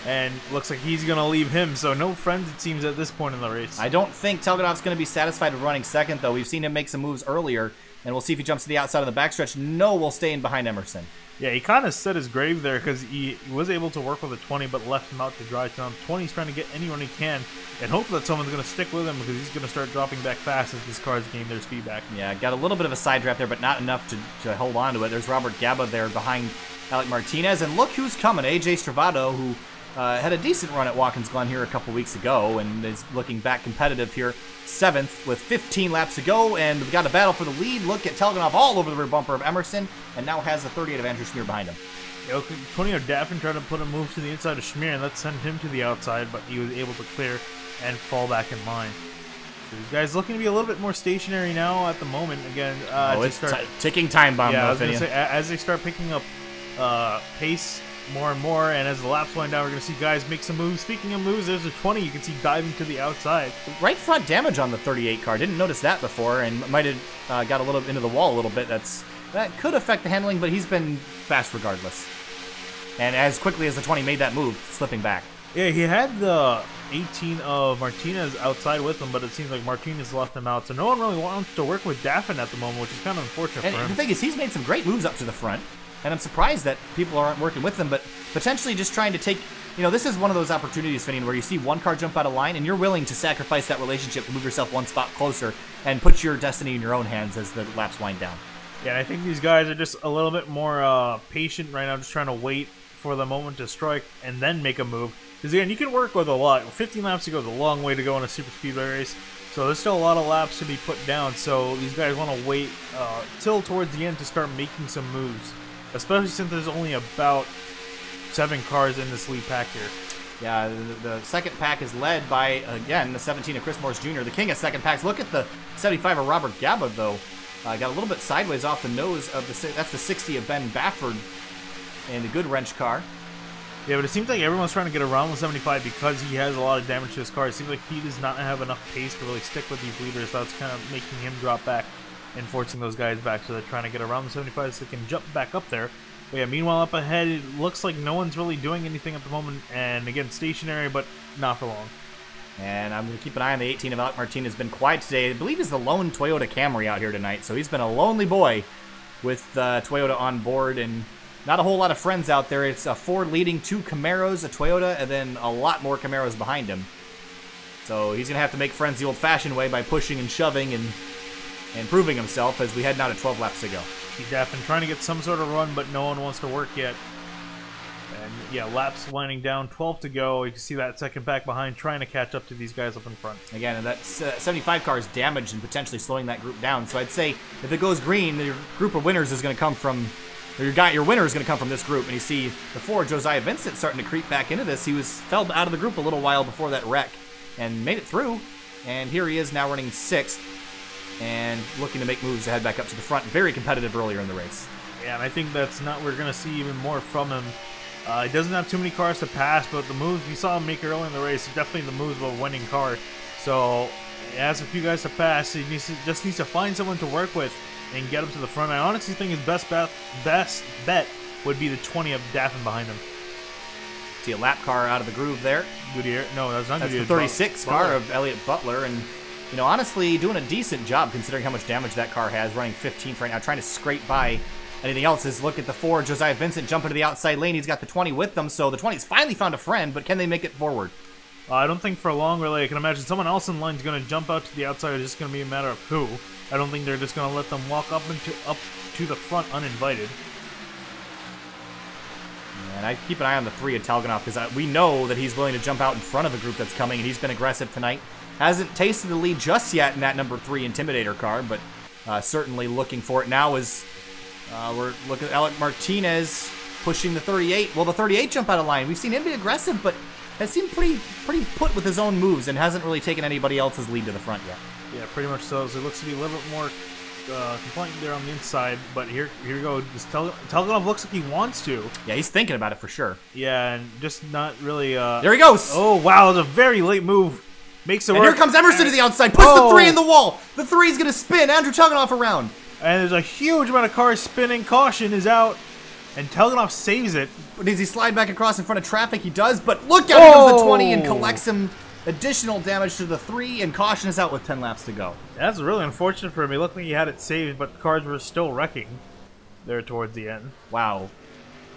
And looks like he's going to leave him. So no friends, it seems, at this point in the race. I don't think Telganoff's going to be satisfied with running second, though. We've seen him make some moves earlier. And we'll see if he jumps to the outside of the backstretch. No, we'll stay in behind Emerson. Yeah, he kind of set his grave there, because he was able to work with a 20, but left him out to dry. So 20's trying to get anyone he can and hope that someone's going to stick with him, because he's going to start dropping back fast as this car's gained their speed back. Yeah, got a little bit of a side draft there, but not enough to hold on to it. There's Robert Gabba there behind Alec Martinez. And look who's coming, AJ Stravado, who had a decent run at Watkins Glen here a couple weeks ago and is looking back competitive here. 7th with 15 laps to go, and we've got a battle for the lead. Look at Telganov all over the rear bumper of Emerson, and now has the 38 of Andrew Schmier behind him. Antonio Daffin tried to put a move to the inside of Schmier, and that sent him to the outside, but he was able to clear and fall back in line. So these guys looking to be a little bit more stationary now at the moment. Again, it's ticking time bomb. Yeah, I was going to say, as they start picking up pace more and more, and as the laps wind down, we're going to see guys make some moves. Speaking of moves, there's a 20 you can see diving to the outside. Right front damage on the 38 car. Didn't notice that before, and might have got a little into the wall a little bit. That could affect the handling, but he's been fast regardless. And as quickly as the 20 made that move, slipping back. Yeah, he had the 18 of Martinez outside with him, but it seems like Martinez left him out, so no one really wants to work with Daffin at the moment, which is kind of unfortunate for him. The thing is, he's made some great moves up to the front, and I'm surprised that people aren't working with him, but potentially just trying to take... this is one of those opportunities, Finian, where you see one car jump out of line, and you're willing to sacrifice that relationship to move yourself one spot closer and put your destiny in your own hands as the laps wind down. Yeah, I think these guys are just a little bit more patient right now, just trying to wait for the moment to strike and then make a move. Because again, you can work with a lot. 15 laps to go is a long way to go in a super speedway race. So there's still a lot of laps to be put down. So these guys want to wait till towards the end to start making some moves. Especially since there's only about 7 cars in this lead pack here. Yeah, the second pack is led by, again, the 17 of Chris Morris Jr., the king of second packs. Look at the 75 of Robert Gaba, though. Got a little bit sideways off the nose of that's the 60 of Ben Bafford in the good wrench car. Yeah, but it seems like everyone's trying to get around the 75 because he has a lot of damage to his car. It seems like he does not have enough pace to really stick with these leaders. That's kind of making him drop back and forcing those guys back. So they're trying to get around the 75 so they can jump back up there. But yeah, meanwhile up ahead, it looks like no one's really doing anything at the moment. And again, stationary, but not for long. And I'm going to keep an eye on the 18 of Alec Martinez. Has been quiet today. I believe he's the lone Toyota Camry out here tonight. So he's been a lonely boy with Toyota on board, and not a whole lot of friends out there. It's a Ford leading 2 Camaros, a Toyota, and then a lot more Camaros behind him. So he's going to have to make friends the old-fashioned way by pushing and shoving and proving himself as we head now to 12 laps to go. He's definitely trying to get some sort of run, but no one wants to work yet. And yeah, laps winding down, 12 to go. You can see that second pack behind trying to catch up to these guys up in front. Again, and that 75 car is damaged and potentially slowing that group down. So I'd say if it goes green, your group of winners is going to come from... Your winner is going to come from this group, and you see before Josiah Vincent starting to creep back into this. He fell out of the group a little while before that wreck and made it through, and here he is now running 6th and looking to make moves to head back up to the front. Very competitive earlier in the race. Yeah, and I think that's not we're going to see even more from him. He doesn't have too many cars to pass, but the moves we saw him make early in the race are definitely the moves of a winning car. So he has a few guys to pass. He just needs to find someone to work with and get him to the front. I honestly think his best bet would be the 20 of Daffin behind him. See a lap car out of the groove there. Goodyear. No, that's not Goodyear. Goodyear. That's the 36 car of Elliott Butler. And, honestly, doing a decent job considering how much damage that car has, running 15th right now, trying to scrape by anything else. Is look at the 4, Josiah Vincent jumping to the outside lane. He's got the 20 with them, so the 20's finally found a friend, but can they make it forward? I don't think for long, really. I can imagine someone else in line is going to jump out to the outside. It's just going to be a matter of who. I don't think they're just going to let them walk up to the front uninvited. And I keep an eye on the 3 of Telganov because we know that he's willing to jump out in front of a group that's coming, and he's been aggressive tonight. Hasn't tasted the lead just yet in that number 3 Intimidator car, but certainly looking for it now as we're looking at Alec Martinez pushing the 38. Well, the 38 jump out of line. We've seen him be aggressive, but has seemed pretty put with his own moves and hasn't really taken anybody else's lead to the front yet. Yeah, pretty much so. So it looks to be a little bit more compliant there on the inside. But here we go. Telganov looks like he wants to. Yeah, he's thinking about it for sure. Yeah, and just not really... there he goes! Oh, wow. It's a very late move. Makes it work. And here comes Emerson to the outside. Puts the 3 in the wall. The 3's going to spin. Andrew Telganov around. And there's a huge amount of cars spinning. Caution is out. And Telganov saves it. Does he slide back across in front of traffic? He does, but look out, here comes the 20 and collects him additional damage to the 3, and caution is out with 10 laps to go. That's really unfortunate for him. He looked like he had it saved, but the cars were still wrecking there towards the end. Wow.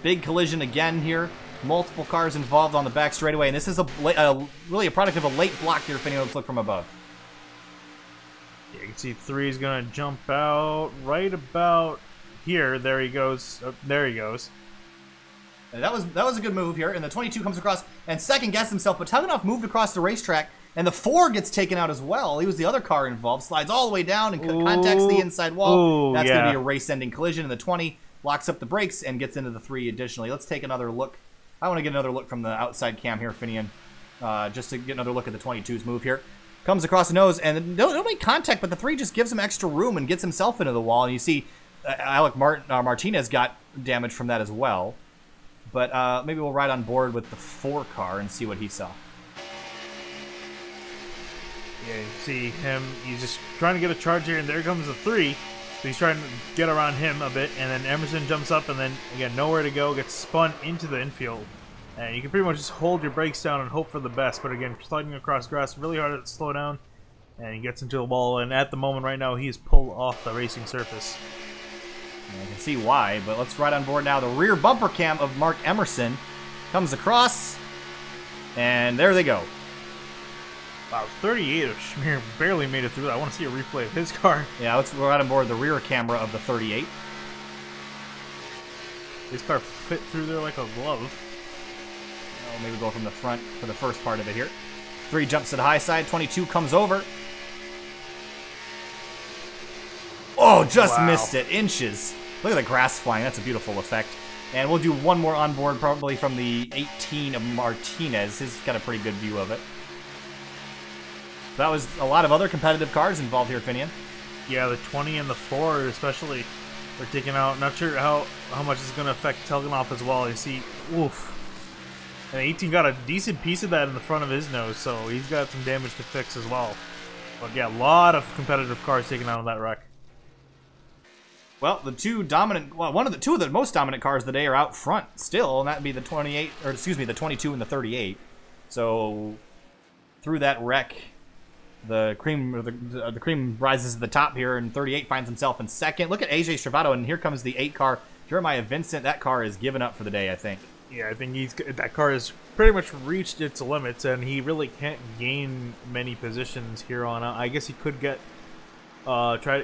Big collision again here. Multiple cars involved on the back straightaway, and this is really a product of a late block here if anyone looks look from above. Yeah, you can see 3 is going to jump out right about here. There he goes. Oh, there he goes. That was a good move here, and the 22 comes across and second guessed himself, but Tugganoff moved across the racetrack, and the 4 gets taken out as well. He was the other car involved, slides all the way down and contacts the inside wall. That's going to be a race-ending collision, and the 20 locks up the brakes and gets into the 3 additionally. Let's take another look. I want to get another look from the outside cam here, Finian, just to get another look at the 22's move here. Comes across the nose, and they'll make contact, but the 3 just gives him extra room and gets himself into the wall, and you see Alec Martinez got damage from that as well. But maybe we'll ride on board with the 4 car and see what he saw. Yeah, you see him, he's just trying to get a charge here, and there comes the 3. So he's trying to get around him a bit, and then Emerson jumps up, and then, again, nowhere to go, gets spun into the infield. And you can pretty much just hold your brakes down and hope for the best, but again, sliding across grass, really hard to slow down, and he gets into the wall, and at the moment right now, he's pulled off the racing surface. I can see why, but let's ride on board now. The rear bumper cam of Mark Emerson comes across, and there they go. Wow, 38 of Schmier barely made it through that. I want to see a replay of his car. Yeah, let's ride on board the rear camera of the 38. His car fit through there like a glove. Well, maybe go from the front for the first part of it here. 3 jumps to the high side, 22 comes over. Oh, just missed it. Inches. Look at the grass flying. That's a beautiful effect. And we'll do one more on board, probably from the 18 of Martinez. He's got a pretty good view of it. That was a lot of other competitive cars involved here, Finian. Yeah, the 20 and the 4 especially were taken out. Not sure how much it's going to affect Tugganoff as well. You see, oof. And 18 got a decent piece of that in the front of his nose, so he's got some damage to fix as well. But yeah, a lot of competitive cars taken out of that wreck. Well, the 2 dominant, well, two of the most dominant cars of the day are out front still, and that'd be the 28, or excuse me, the 22 and the 38. So through that wreck, the cream rises to the top here, and 38 finds himself in second. Look at AJ Stravato, and here comes the 8 car, Jeremiah Vincent. That car is given up for the day, I think. Yeah, I think that car has pretty much reached its limits, and he really can't gain many positions here on out. I guess he could get.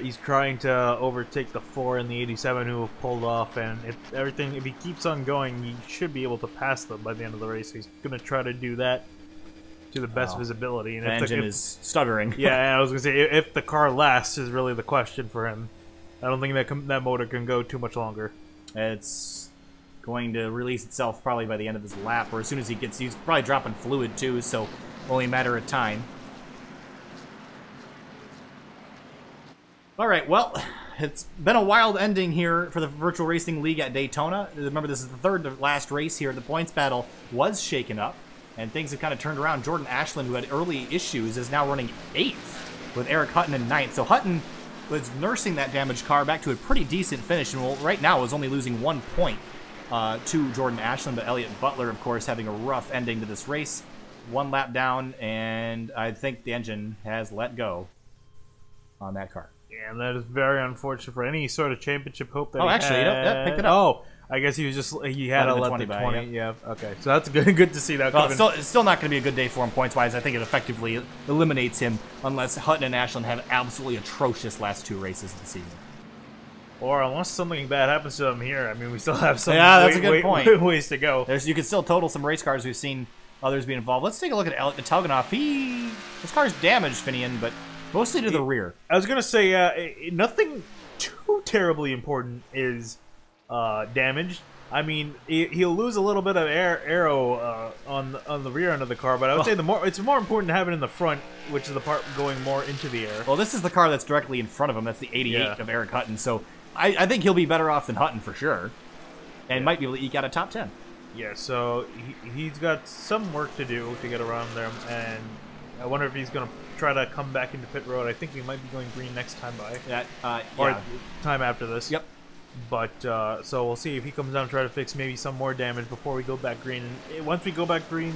He's trying to overtake the 4 and the 87 who have pulled off, and if he keeps on going, he should be able to pass them by the end of the race. He's going to try to do that to the best visibility. And the engine is stuttering. Yeah, I was going to say, if the car lasts is really the question for him. I don't think that motor can go too much longer. It's going to release itself probably by the end of his lap, or as soon as he's probably dropping fluid too, so only a matter of time. All right, well, it's been a wild ending here for the Virtual Racing League at Daytona. Remember, this is the third to last race here. The points battle was shaken up, and things have kind of turned around. Jordan Ashland, who had early issues, is now running 8th with Eric Hutton in 9th. So Hutton was nursing that damaged car back to a pretty decent finish, and right now is only losing 1 point to Jordan Ashland. But Elliott Butler, of course, having a rough ending to this race. 1 lap down, and I think the engine has let go on that car. Yeah, and that is very unfortunate for any sort of championship hope that he actually, had. Yeah, picked it up. Oh, I guess he had to let the 20. Yeah, okay. So that's good to see that. Well, it's still not going to be a good day for him points-wise. I think it effectively eliminates him unless Hutton and Ashland have absolutely atrocious last 2 races of the season. Or unless something bad happens to them here. I mean, we still have some that's a good point. Ways to go. You can still total some race cars. We've seen others be involved. Let's take a look at Tugganoff. His car's damaged, Finian, but mostly to the rear. I was going to say, nothing too terribly important is damaged. I mean, he'll lose a little bit of aero on the rear end of the car, but I would say it's more important to have it in the front, which is the part going more into the air. Well, this is the car that's directly in front of him. That's the 88 of Eric Hutton, so I think he'll be better off than Hutton for sure, and might be able to eke out a top 10. Yeah, so he's got some work to do to get around there, and I wonder if he's going to try to come back into pit road. I think we might be going green next time by. Or time after this. Yep. But, so we'll see if he comes down and try to fix maybe some more damage before we go back green. And once we go back green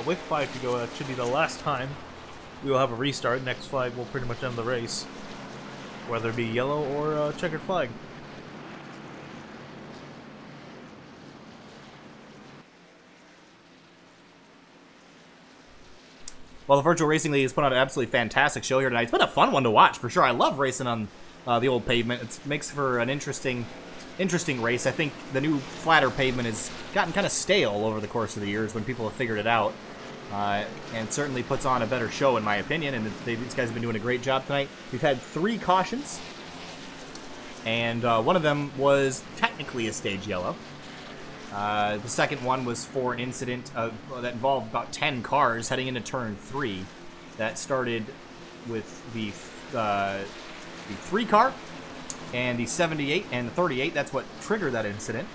with 5 to go, that should be the last time. We will have a restart. Next flag will pretty much end the race. Whether it be yellow or checkered flag. Well, the Virtual Racing League has put on an absolutely fantastic show here tonight. It's been a fun one to watch, for sure. I love racing on the old pavement. It makes for an interesting interesting race. I think the new flatter pavement has gotten kind of stale over the course of the years when people have figured it out. And certainly puts on a better show, in my opinion. And these guys have been doing a great job tonight. We've had 3 cautions. And one of them was technically a stage yellow. The second one was for an incident that involved about 10 cars heading into turn 3. That started with the 3 car and the 78 and the 38. That's what triggered that incident.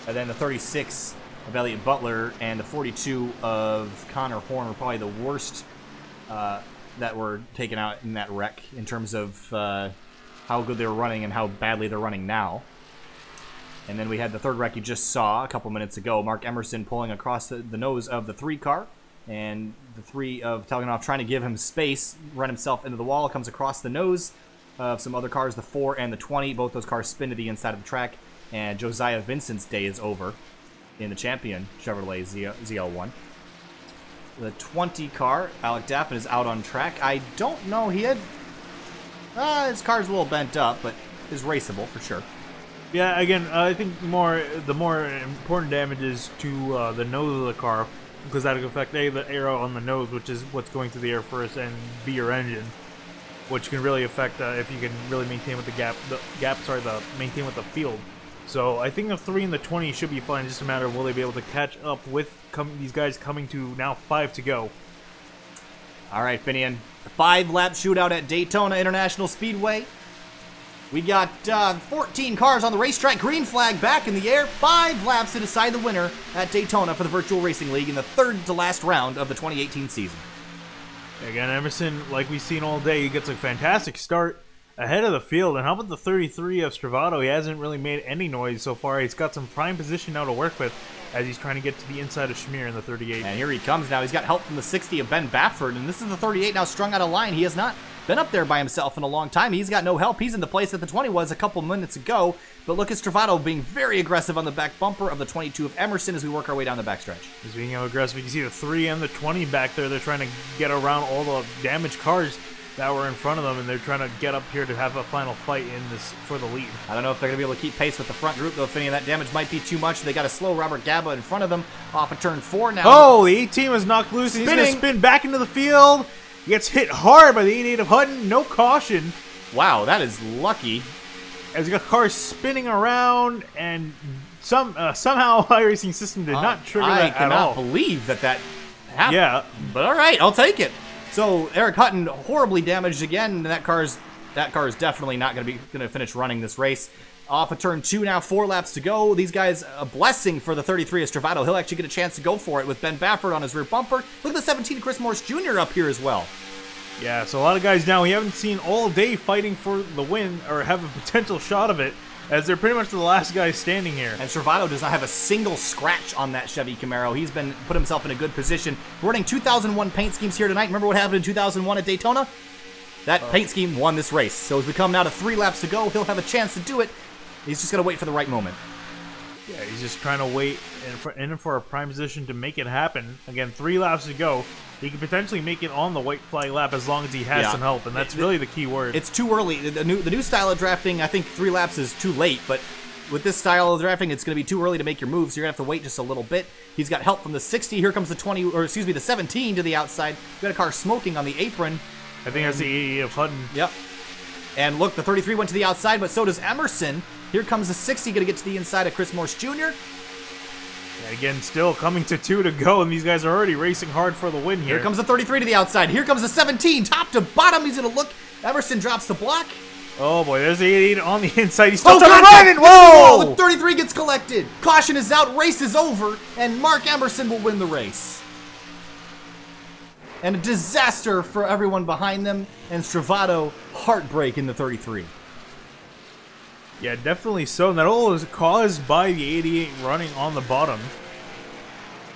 And then the 36 of Elliott Butler and the 42 of Connor Horn were probably the worst that were taken out in that wreck in terms of how good they were running and how badly they're running now. And then we had the third wreck you just saw a couple minutes ago. Mark Emerson pulling across the nose of the 3 car. And the 3 of Telganoff trying to give him space, run himself into the wall, comes across the nose of some other cars, the 4 and the 20. Both those cars spin to the inside of the track. And Josiah Vincent's day is over in the champion Chevrolet ZL1. The 20 car, Alec Daffin, is out on track. I don't know, he had... his car's a little bent up, but is raceable for sure. Yeah, again, I think the more important damage is to the nose of the car, because that can affect A, the aero on the nose, which is what's going through the air first, and B, your engine, which can really affect if you can really maintain with maintain with the field. So I think the 3 and the 20 should be fine. Just a matter of will they be able to catch up with these guys coming to now 5 to go. All right, Finian, 5-lap shootout at Daytona International Speedway. We got 14 cars on the racetrack. Green flag back in the air. 5 laps to decide the winner at Daytona for the Virtual Racing League in the 3rd to last round of the 2018 season. Again, Emerson, like we've seen all day, he gets a fantastic start ahead of the field. And how about the 33 of Stravato? He hasn't really made any noise so far. He's got some prime position now to work with as he's trying to get to the inside of Schmier in the 38. And here he comes now. He's got help from the 60 of Ben Bafford. And this is the 38 now strung out of line. He has not been up there by himself in a long time. He's got no help. He's in the place that the 20 was a couple minutes ago. But look at Stravato being very aggressive on the back bumper of the 22 of Emerson as we work our way down the backstretch. He's being aggressive. You can see the 3 and the 20 back there. They're trying to get around all the damaged cars that were in front of them, and they're trying to get up here to have a final fight in this for the lead. I don't know if they're going to be able to keep pace with the front group, though, if any of that damage might be too much. They got to slow Robert Gaba in front of them off of turn 4 now. Oh, the 18 was knocked loose, and he's going to spin back into the field. He gets hit hard by the 88 of Hutton. No caution. Wow, that is lucky. As we got cars spinning around, and somehow iRacing system did not trigger that at all. I cannot believe that happened. Yeah. But all right, I'll take it. So Eric Hutton horribly damaged again, and that car is definitely not going to finish running this race. Off of turn 2 now, 4 laps to go. These guys, a blessing for the 33 of Stravato. He'll actually get a chance to go for it with Ben Bafford on his rear bumper. Look at the 17 Chris Morris Jr. up here as well. Yeah, so a lot of guys now we haven't seen all day fighting for the win or have a potential shot of it, as they're pretty much the last guys standing here. And Stravato does not have a single scratch on that Chevy Camaro. He's put himself in a good position. We're running 2001 paint schemes here tonight. Remember what happened in 2001 at Daytona? That paint scheme won this race. So as we come now to 3 laps to go, he'll have a chance to do it. He's just going to wait for the right moment. Yeah, he's just trying to wait in for a prime position to make it happen. Again, 3 laps to go. He can potentially make it on the white flag lap as long as he has some help, and that's really the key word. It's too early. The new style of drafting, I think 3 laps is too late, but with this style of drafting, it's going to be too early to make your moves. So you're going to have to wait just a little bit. He's got help from the 60. Here comes the 20, or excuse me, the 17 to the outside. We got a car smoking on the apron. I think that's the 88 of Hutton. Yep. And look, the 33 went to the outside, but so does Emerson. Here comes the 60, going to get to the inside of Chris Morse Jr. And again, still coming to 2 to go, and these guys are already racing hard for the win here. Here comes the 33 to the outside. Here comes the 17, top to bottom. He's going to look. Emerson drops the block. Oh boy, there's the 88 on the inside. He's still running. Whoa! The 33 gets collected. Caution is out. Race is over, and Mark Emerson will win the race. And a disaster for everyone behind them, and Stravato heartbreak in the 33. Yeah, definitely so. And that all is caused by the 88 running on the bottom.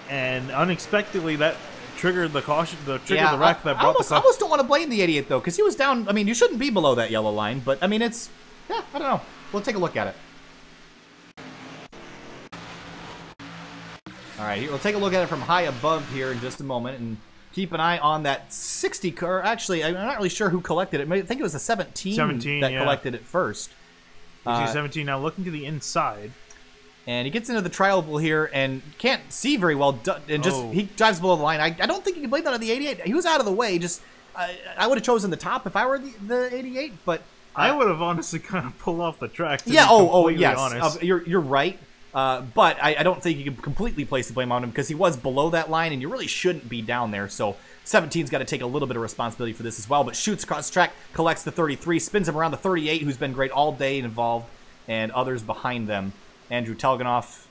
And unexpectedly, that triggered the caution, the wreck that brought the caution. I almost don't want to blame the 88, though, because he was down. I mean, you shouldn't be below that yellow line, but, I mean, it's, yeah, I don't know. We'll take a look at it. All right, we'll take a look at it from high above here in just a moment, and keep an eye on that 60 car. Actually, I'm not really sure who collected it. I think it was the 17 that collected it first. You see 17 now looking to the inside. And he gets into the tri-oval here and can't see very well, and just he drives below the line. I don't think you can blame that on the 88. He was out of the way. Just I would have chosen the top if I were the 88, but I would have honestly kind of pulled off the track. To yeah. be Yes. Honest. You're right. But I don't think you can completely place the blame on him because he was below that line, and you really shouldn't be down there. So 17's got to take a little bit of responsibility for this as well. But shoots across the track, collects the 33, spins him around the 38, who's been great all day and involved, and others behind them. Andrew Telganoff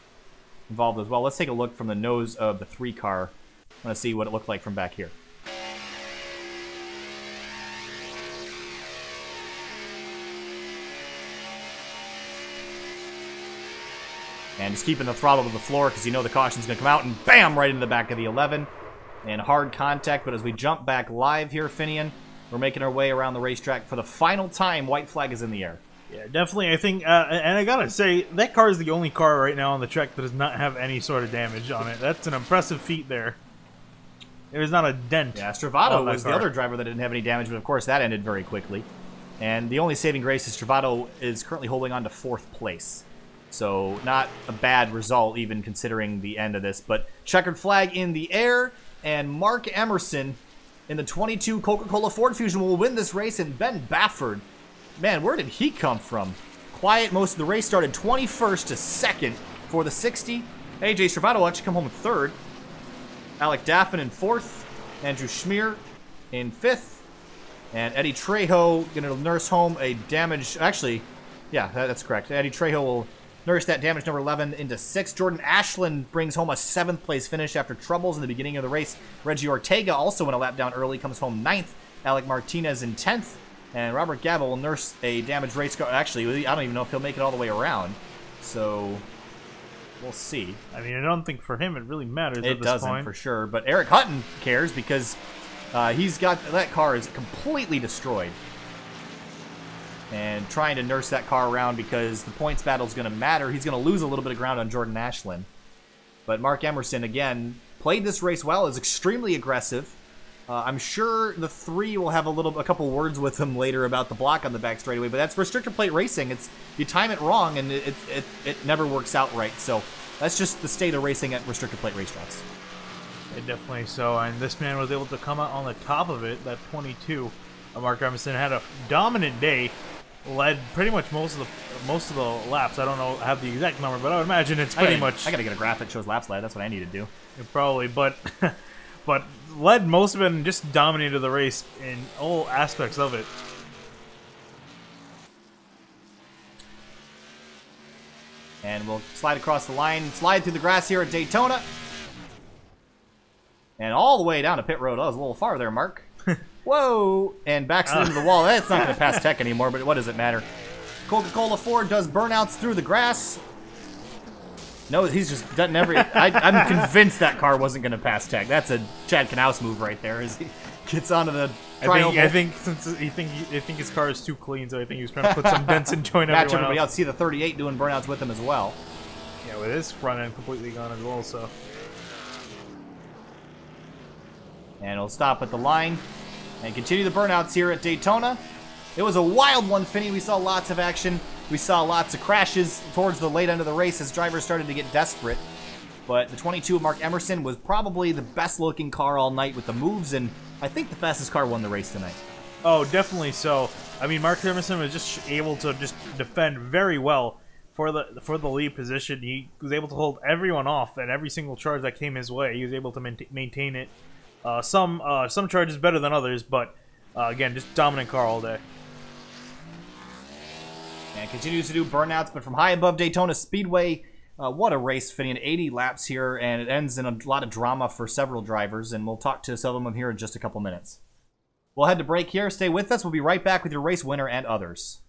involved as well. Let's take a look from the nose of the 3 car. I want to see what it looked like from back here. And just keeping the throttle to the floor because you know the caution's going to come out, and bam, right into the back of the 11. And hard contact, but as we jump back live here, Finian, we're making our way around the racetrack for the final time. White flag is in the air. Yeah, definitely. I think, and I gotta say, that car is the only car right now on the track that does not have any sort of damage on it. That's an impressive feat there. There's not a dent. Yeah, Stravato was the other driver that didn't have any damage, but of course that ended very quickly. And the only saving grace is Stravato is currently holding on to 4th place. So not a bad result, even considering the end of this. But checkered flag in the air, and Mark Emerson in the 22 Coca-Cola Ford Fusion will win this race, and Ben Bafford, man, where did he come from? Quiet most of the race, started 21st to 2nd for the 60. AJ Stravato will actually come home in 3rd. Alec Daffin in 4th. Andrew Schmier in 5th. And Eddie Trejo going to nurse home a damage. Actually, yeah, that's correct. Eddie Trejo will nurse that damage number 11 into 6th. Jordan Ashland brings home a 7th place finish after troubles in the beginning of the race. Reggie Ortega also went a lap down early, comes home 9th. Alec Martinez in 10th. And Robert Gabel will nurse a damaged race car. Actually, I don't even know if he'll make it all the way around. So, we'll see. I mean, I don't think for him it really matters at this point. It doesn't, for sure. But Eric Hutton cares because he's got... That car is completely destroyed. And trying to nurse that car around because the points battle is going to matter. He's going to lose a little bit of ground on Jordan Ashland. But Mark Emerson, again, played this race well, is extremely aggressive. I'm sure the 3 will have a couple words with him later about the block on the back straightaway, but that's restrictor plate racing. It's you time it wrong and it never works out right. So that's just the state of racing at restrictor plate racetracks. Yeah, definitely so. And this man was able to come out on the top of it. That 22, Mark Emerson had a dominant day, led pretty much most of the laps. I don't know have the exact number, but I would imagine it's pretty much. I gotta get a graphic that shows laps led. That's what I need to do. Yeah, probably, but. But led most of it and just dominated the race in all aspects of it. And we'll slide across the line, slide through the grass here at Daytona. And all the way down to pit road. Oh, that was a little far there, Mark. Whoa! And backs into the wall. That's not going to pass tech anymore, but what does it matter? Coca-Cola Ford does burnouts through the grass. No, he's just done every... I'm convinced that car wasn't going to pass tech. That's a Chad Knaus move right there as he gets onto the tri-oval. I think since I think his car is too clean, so I think he was trying to put some dents and join match everybody else. See the 38 doing burnouts with him as well. Yeah, with his front end completely gone as well, so... And he'll stop at the line and continue the burnouts here at Daytona. It was a wild one, Finney. We saw lots of action. We saw lots of crashes towards the late end of the race as drivers started to get desperate. But the 22 of Mark Emerson was probably the best-looking car all night with the moves, and I think the fastest car won the race tonight. Oh, definitely so. I mean, Mark Emerson was just able to just defend very well for the lead position. He was able to hold everyone off, and every single charge that came his way, he was able to maintain it. Some charges better than others, but again, just dominant car all day. And continues to do burnouts, but from high above Daytona Speedway, what a race, Finian. 80 laps here, and it ends in a lot of drama for several drivers, and we'll talk to some of them here in just a couple minutes. We'll head to break here. Stay with us. We'll be right back with your race winner and others.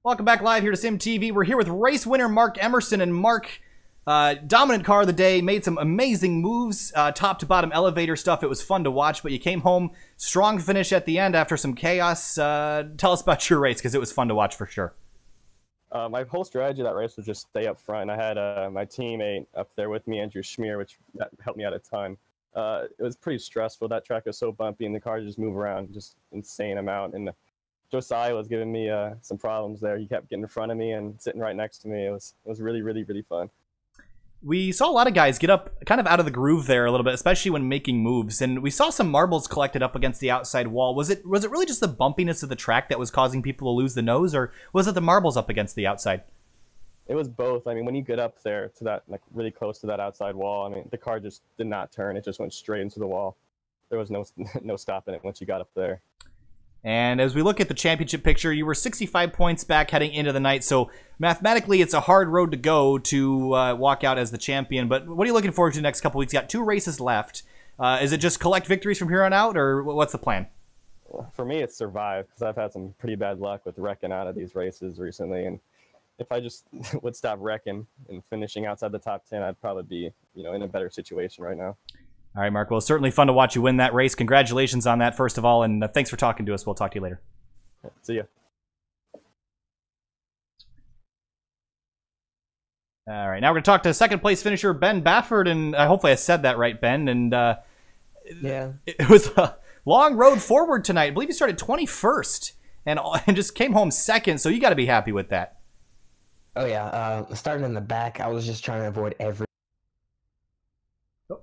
Welcome back live here to Sim TV. We're here with race winner Mark Emerson, and Mark, dominant car of the day, made some amazing moves, top to bottom elevator stuff. It was fun to watch, but you came home strong finish at the end after some chaos. Tell us about your race, because it was fun to watch for sure. My whole strategy of that race was just stay up front. I had my teammate up there with me, Andrew Schmier, which that helped me out a ton. It was pretty stressful. That track was so bumpy, and the cars just move around just insane amount. And Josiah was giving me some problems there. He kept getting in front of me and sitting right next to me. It was really, really, really fun. We saw a lot of guys get up kind of out of the groove there a little bit, especially when making moves. And we saw some marbles collected up against the outside wall. Was it really just the bumpiness of the track that was causing people to lose the nose, or was it the marbles up against the outside? It was both. I mean, when you get up there to that, like really close to that outside wall, I mean, the car just did not turn. It just went straight into the wall. There was no stopping it once you got up there. And as we look at the championship picture, you were 65 points back heading into the night. So mathematically, it's a hard road to go to walk out as the champion. But what are you looking forward to the next couple weeks? You got 2 races left. Is it just collect victories from here on out, or what's the plan? For me, it's survive, because I've had some pretty bad luck with wrecking out of these races recently. And if I just would stop wrecking and finishing outside the top 10, I'd probably be, in a better situation right now. All right, Mark. Well, it's certainly fun to watch you win that race. Congratulations on that, first of all, and thanks for talking to us. We'll talk to you later. See ya. All right, now we're going to talk to second place finisher Ben Baffert, and hopefully I said that right, Ben. And yeah, it was a long road forward tonight. I believe you started 21st and just came home second, so you got to be happy with that. Oh yeah, starting in the back, I was just trying to avoid every.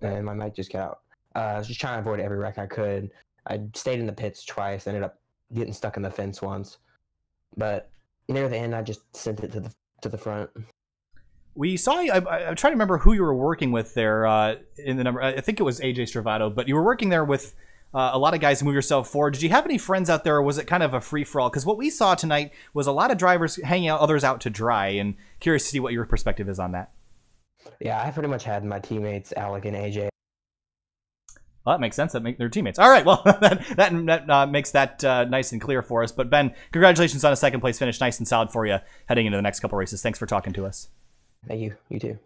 And my mic just got out. I was just trying to avoid every wreck I could. I stayed in the pits twice, ended up getting stuck in the fence once. But near the end, I just sent it to the front. We saw you. I'm trying to remember who you were working with there in the number. I think it was AJ Stravato, but you were working there with a lot of guys to move yourself forward. Did you have any friends out there, or was it kind of a free-for-all? Because what we saw tonight was a lot of drivers hanging out, others out to dry, and curious to see what your perspective is on that. Yeah, I pretty much had my teammates, Alec and AJ. Well, that makes sense. That make their teammates. All right, well, that makes that nice and clear for us. But Ben, congratulations on a second place finish. Nice and solid for you heading into the next couple races. Thanks for talking to us. Thank you. You too.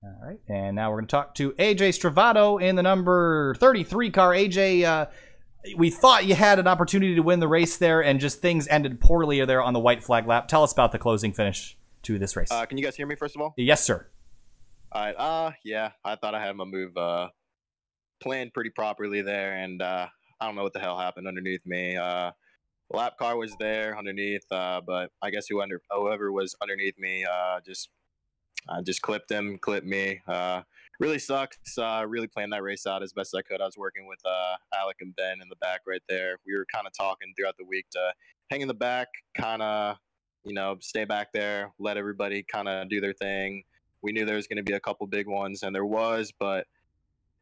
All right, and now we're going to talk to AJ Stravato in the number 33 car. AJ, we thought you had an opportunity to win the race there, and just things ended poorly there on the white flag lap. Tell us about the closing finish to this race. Can you guys hear me, first of all? Yes, sir. All right. Yeah, I thought I had my move planned pretty properly there, and I don't know what the hell happened underneath me. Lap car was there underneath, but I guess whoever was underneath me just clipped me. Really sucks. Really planned that race out as best as I could. I was working with Alec and Ben in the back right there. We were kind of talking throughout the week to hang in the back, kind of, stay back there, let everybody kind of do their thing. We knew there was going to be a couple big ones, and there was, but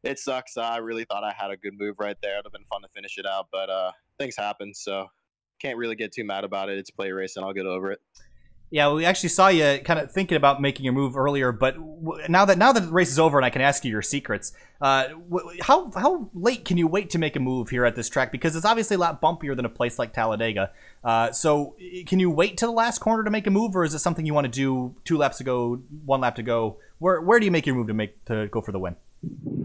it sucks. I really thought I had a good move right there. It would have been fun to finish it out, but things happen, so can't really get too mad about it. It's play racing. I'll get over it. Yeah, we actually saw you kind of thinking about making your move earlier, but now that the race is over and I can ask you your secrets, how late can you wait to make a move here at this track? Because it's obviously a lot bumpier than a place like Talladega. So can you wait to the last corner to make a move, or is it something you want to do 2 laps to go, 1 lap to go? Where do you make your move to go for the win?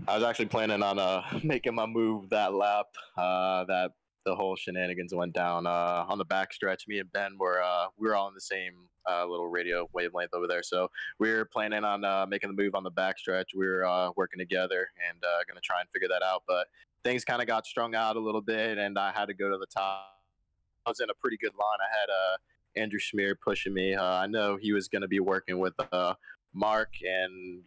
I was actually planning on making my move that lap that the whole shenanigans went down on the backstretch. Me and Ben were all in the same little radio wavelength over there, so we were planning on making the move on the backstretch. We were working together and going to try and figure that out, but things kind of got strung out a little bit, and I had to go to the top. I was in a pretty good line. I had Andrew Schmier pushing me. I know he was going to be working with Mark and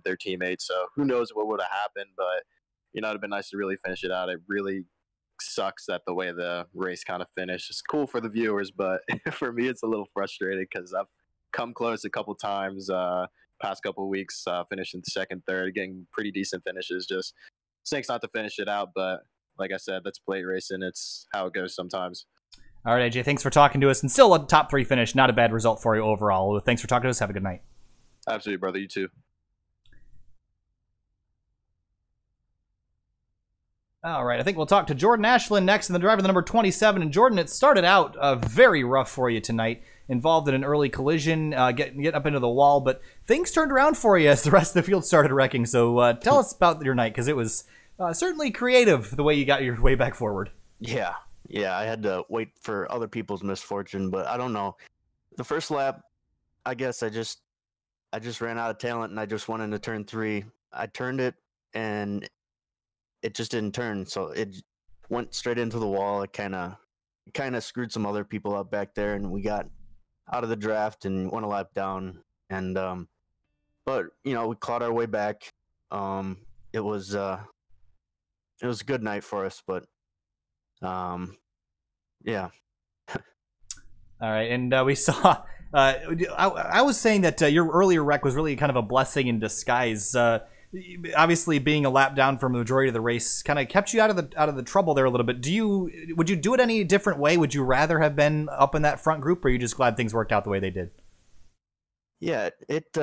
their teammates, so who knows what would have happened, but it'd have been nice to really finish it out. It really sucks that the way the race kind of finished. It's cool for the viewers, but for me it's a little frustrating because I've come close a couple times past couple of weeks, finishing second, third, getting pretty decent finishes. Just stinks not to finish it out, but like I said, that's plate racing. It's how it goes sometimes. All right, AJ, thanks for talking to us, and still a top 3 finish. Not a bad result for you overall. Thanks for talking to us. Have a good night. Absolutely, brother. You too. All right, I think we'll talk to Jordan Ashland next, and the driver, the number 27. And Jordan, it started out very rough for you tonight, involved in an early collision, getting up into the wall, but things turned around for you as the rest of the field started wrecking. So tell us about your night, because it was certainly creative the way you got your way back forward. Yeah, I had to wait for other people's misfortune, but I don't know. The first lap, I guess I just ran out of talent, and I just went into turn 3. I turned it, and it just didn't turn, so it went straight into the wall. It kind of screwed some other people up back there, and we got out of the draft and went a lap down. And but we clawed our way back. It was a good night for us, but yeah. All right, and we saw. I was saying that your earlier wreck was really kind of a blessing in disguise. Obviously, being a lap down from the majority of the race kind of kept you out of the trouble there a little bit. Would you do it any different way? Would you rather have been up in that front group, or are you just glad things worked out the way they did? Yeah, it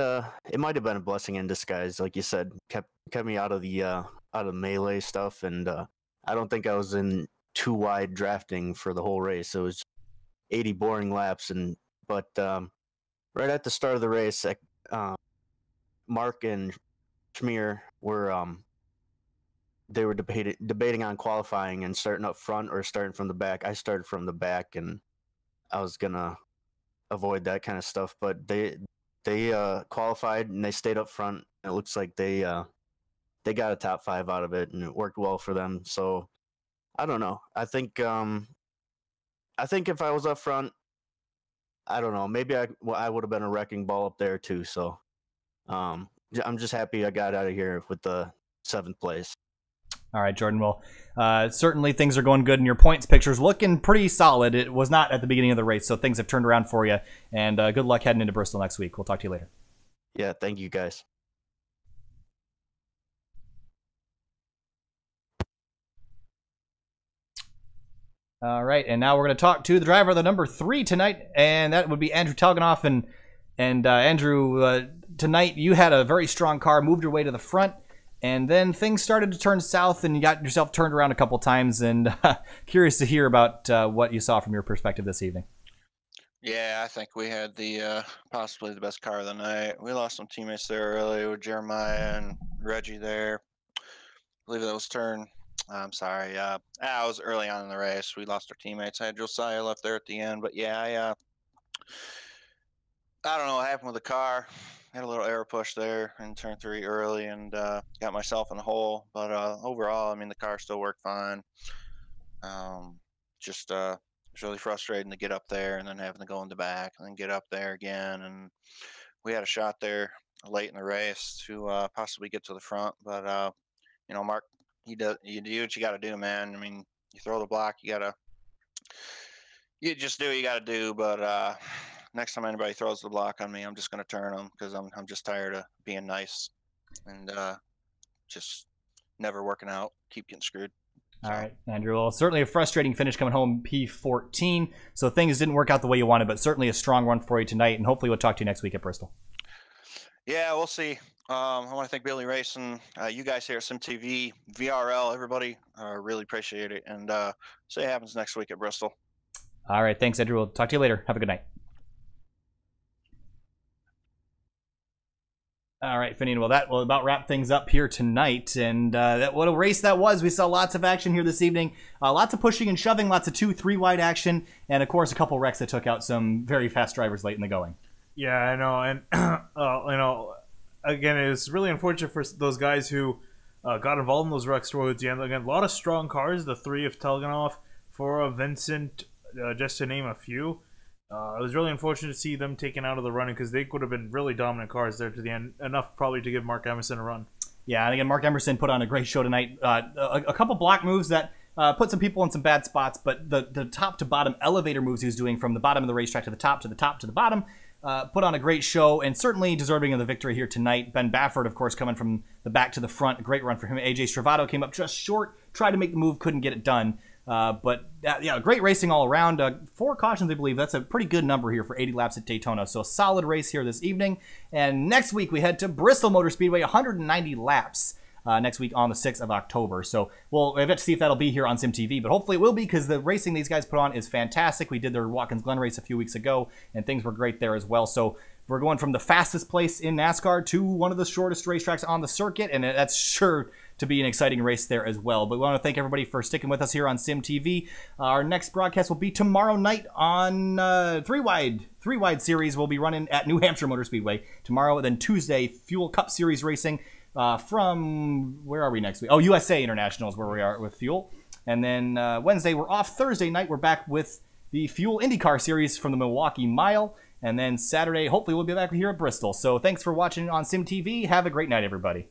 might have been a blessing in disguise, like you said. Kept me out of the melee stuff, and I don't think I was in too wide drafting for the whole race. It was 80 boring laps, but right at the start of the race, Mark and Schmier were debating on qualifying and starting up front or starting from the back. I started from the back, and I was gonna avoid that kind of stuff, but they qualified and they stayed up front. It looks like they got a top 5 out of it, and it worked well for them. So I don't know. I think if I was up front, I don't know. Maybe I would have been a wrecking ball up there too. So I'm just happy I got out of here with the 7th place. All right, Jordan. Well, certainly things are going good, and your points picture's looking pretty solid. It was not at the beginning of the race, so things have turned around for you. And good luck heading into Bristol next week. We'll talk to you later. Yeah, thank you, guys. All right, and now we're going to talk to the driver of the number 3 tonight, and that would be Andrew Talganoff. And Andrew, tonight you had a very strong car, moved your way to the front, and then things started to turn south, and you got yourself turned around a couple times. And curious to hear about what you saw from your perspective this evening. Yeah, I think we had the possibly the best car of the night. We lost some teammates there early with Jeremiah and Reggie there. I believe that was turn. I'm sorry. I was early on in the race. We lost our teammates. I had Josiah left there at the end, but yeah, I don't know what happened with the car. Had a little air push there in turn 3 early, and got myself in the hole. But overall, I mean, the car still worked fine. Just it's really frustrating to get up there and then having to go in the back and then get up there again. And we had a shot there late in the race to possibly get to the front, but Mark, you do what you got to do, man. I mean, you throw the block, you just do what you got to do. But next time anybody throws the block on me, I'm just going to turn them, because I'm just tired of being nice and just never working out, keep getting screwed. All right, Andrew. Well, certainly a frustrating finish coming home P14. So things didn't work out the way you wanted, but certainly a strong run for you tonight. And hopefully we'll talk to you next week at Bristol. Yeah, we'll see. I want to thank Billy Racing, you guys here at SimTV, VRL, everybody. Really appreciate it. And see what happens next week at Bristol. All right. Thanks, Andrew. We'll talk to you later. Have a good night. All right, Finian. Well, that will about wrap things up here tonight. And what a race that was. We saw lots of action here this evening. Lots of pushing and shoving, lots of 2-3 wide action, and, of course, a couple wrecks that took out some very fast drivers late in the going. Yeah, I know. And, again, it's really unfortunate for those guys who got involved in those wrecks towards the end. Again, a lot of strong cars, the 3 of Telganov, 4 of Vincent, just to name a few. It was really unfortunate to see them taken out of the running, because they could have been really dominant cars there to the end, enough probably to give Mark Emerson a run. Yeah, and again, Mark Emerson put on a great show tonight. A couple block moves that put some people in some bad spots, but the top to bottom elevator moves he was doing from the bottom of the racetrack to the top to the top to the bottom put on a great show, and certainly deserving of the victory here tonight. Ben Baffert, of course, coming from the back to the front. Great run for him. AJ Stravato came up just short, tried to make the move, couldn't get it done. But yeah, great racing all around. 4 cautions, I believe. That's a pretty good number here for 80 laps at Daytona. So a solid race here this evening. And next week we head to Bristol Motor Speedway, 190 laps. next week on the 6th of October. So we'll have to see if that'll be here on Sim TV, but hopefully it will be because the racing these guys put on is fantastic. We did their Watkins Glen race a few weeks ago, and things were great there as well. So we're going from the fastest place in NASCAR to one of the shortest racetracks on the circuit, and that's sure to be an exciting race there as well. But we want to thank everybody for sticking with us here on Sim TV. Our next broadcast will be tomorrow night on Three Wide Series. We'll be running at New Hampshire Motor Speedway tomorrow. Then Tuesday, Fuel Cup Series racing from, where are we next week? Oh, USA International is where we are with Fuel. And then Wednesday, we're off. Thursday night, we're back with the Fuel IndyCar Series from the Milwaukee Mile. And then Saturday, hopefully we'll be back here at Bristol. So thanks for watching on Sim TV. Have a great night, everybody.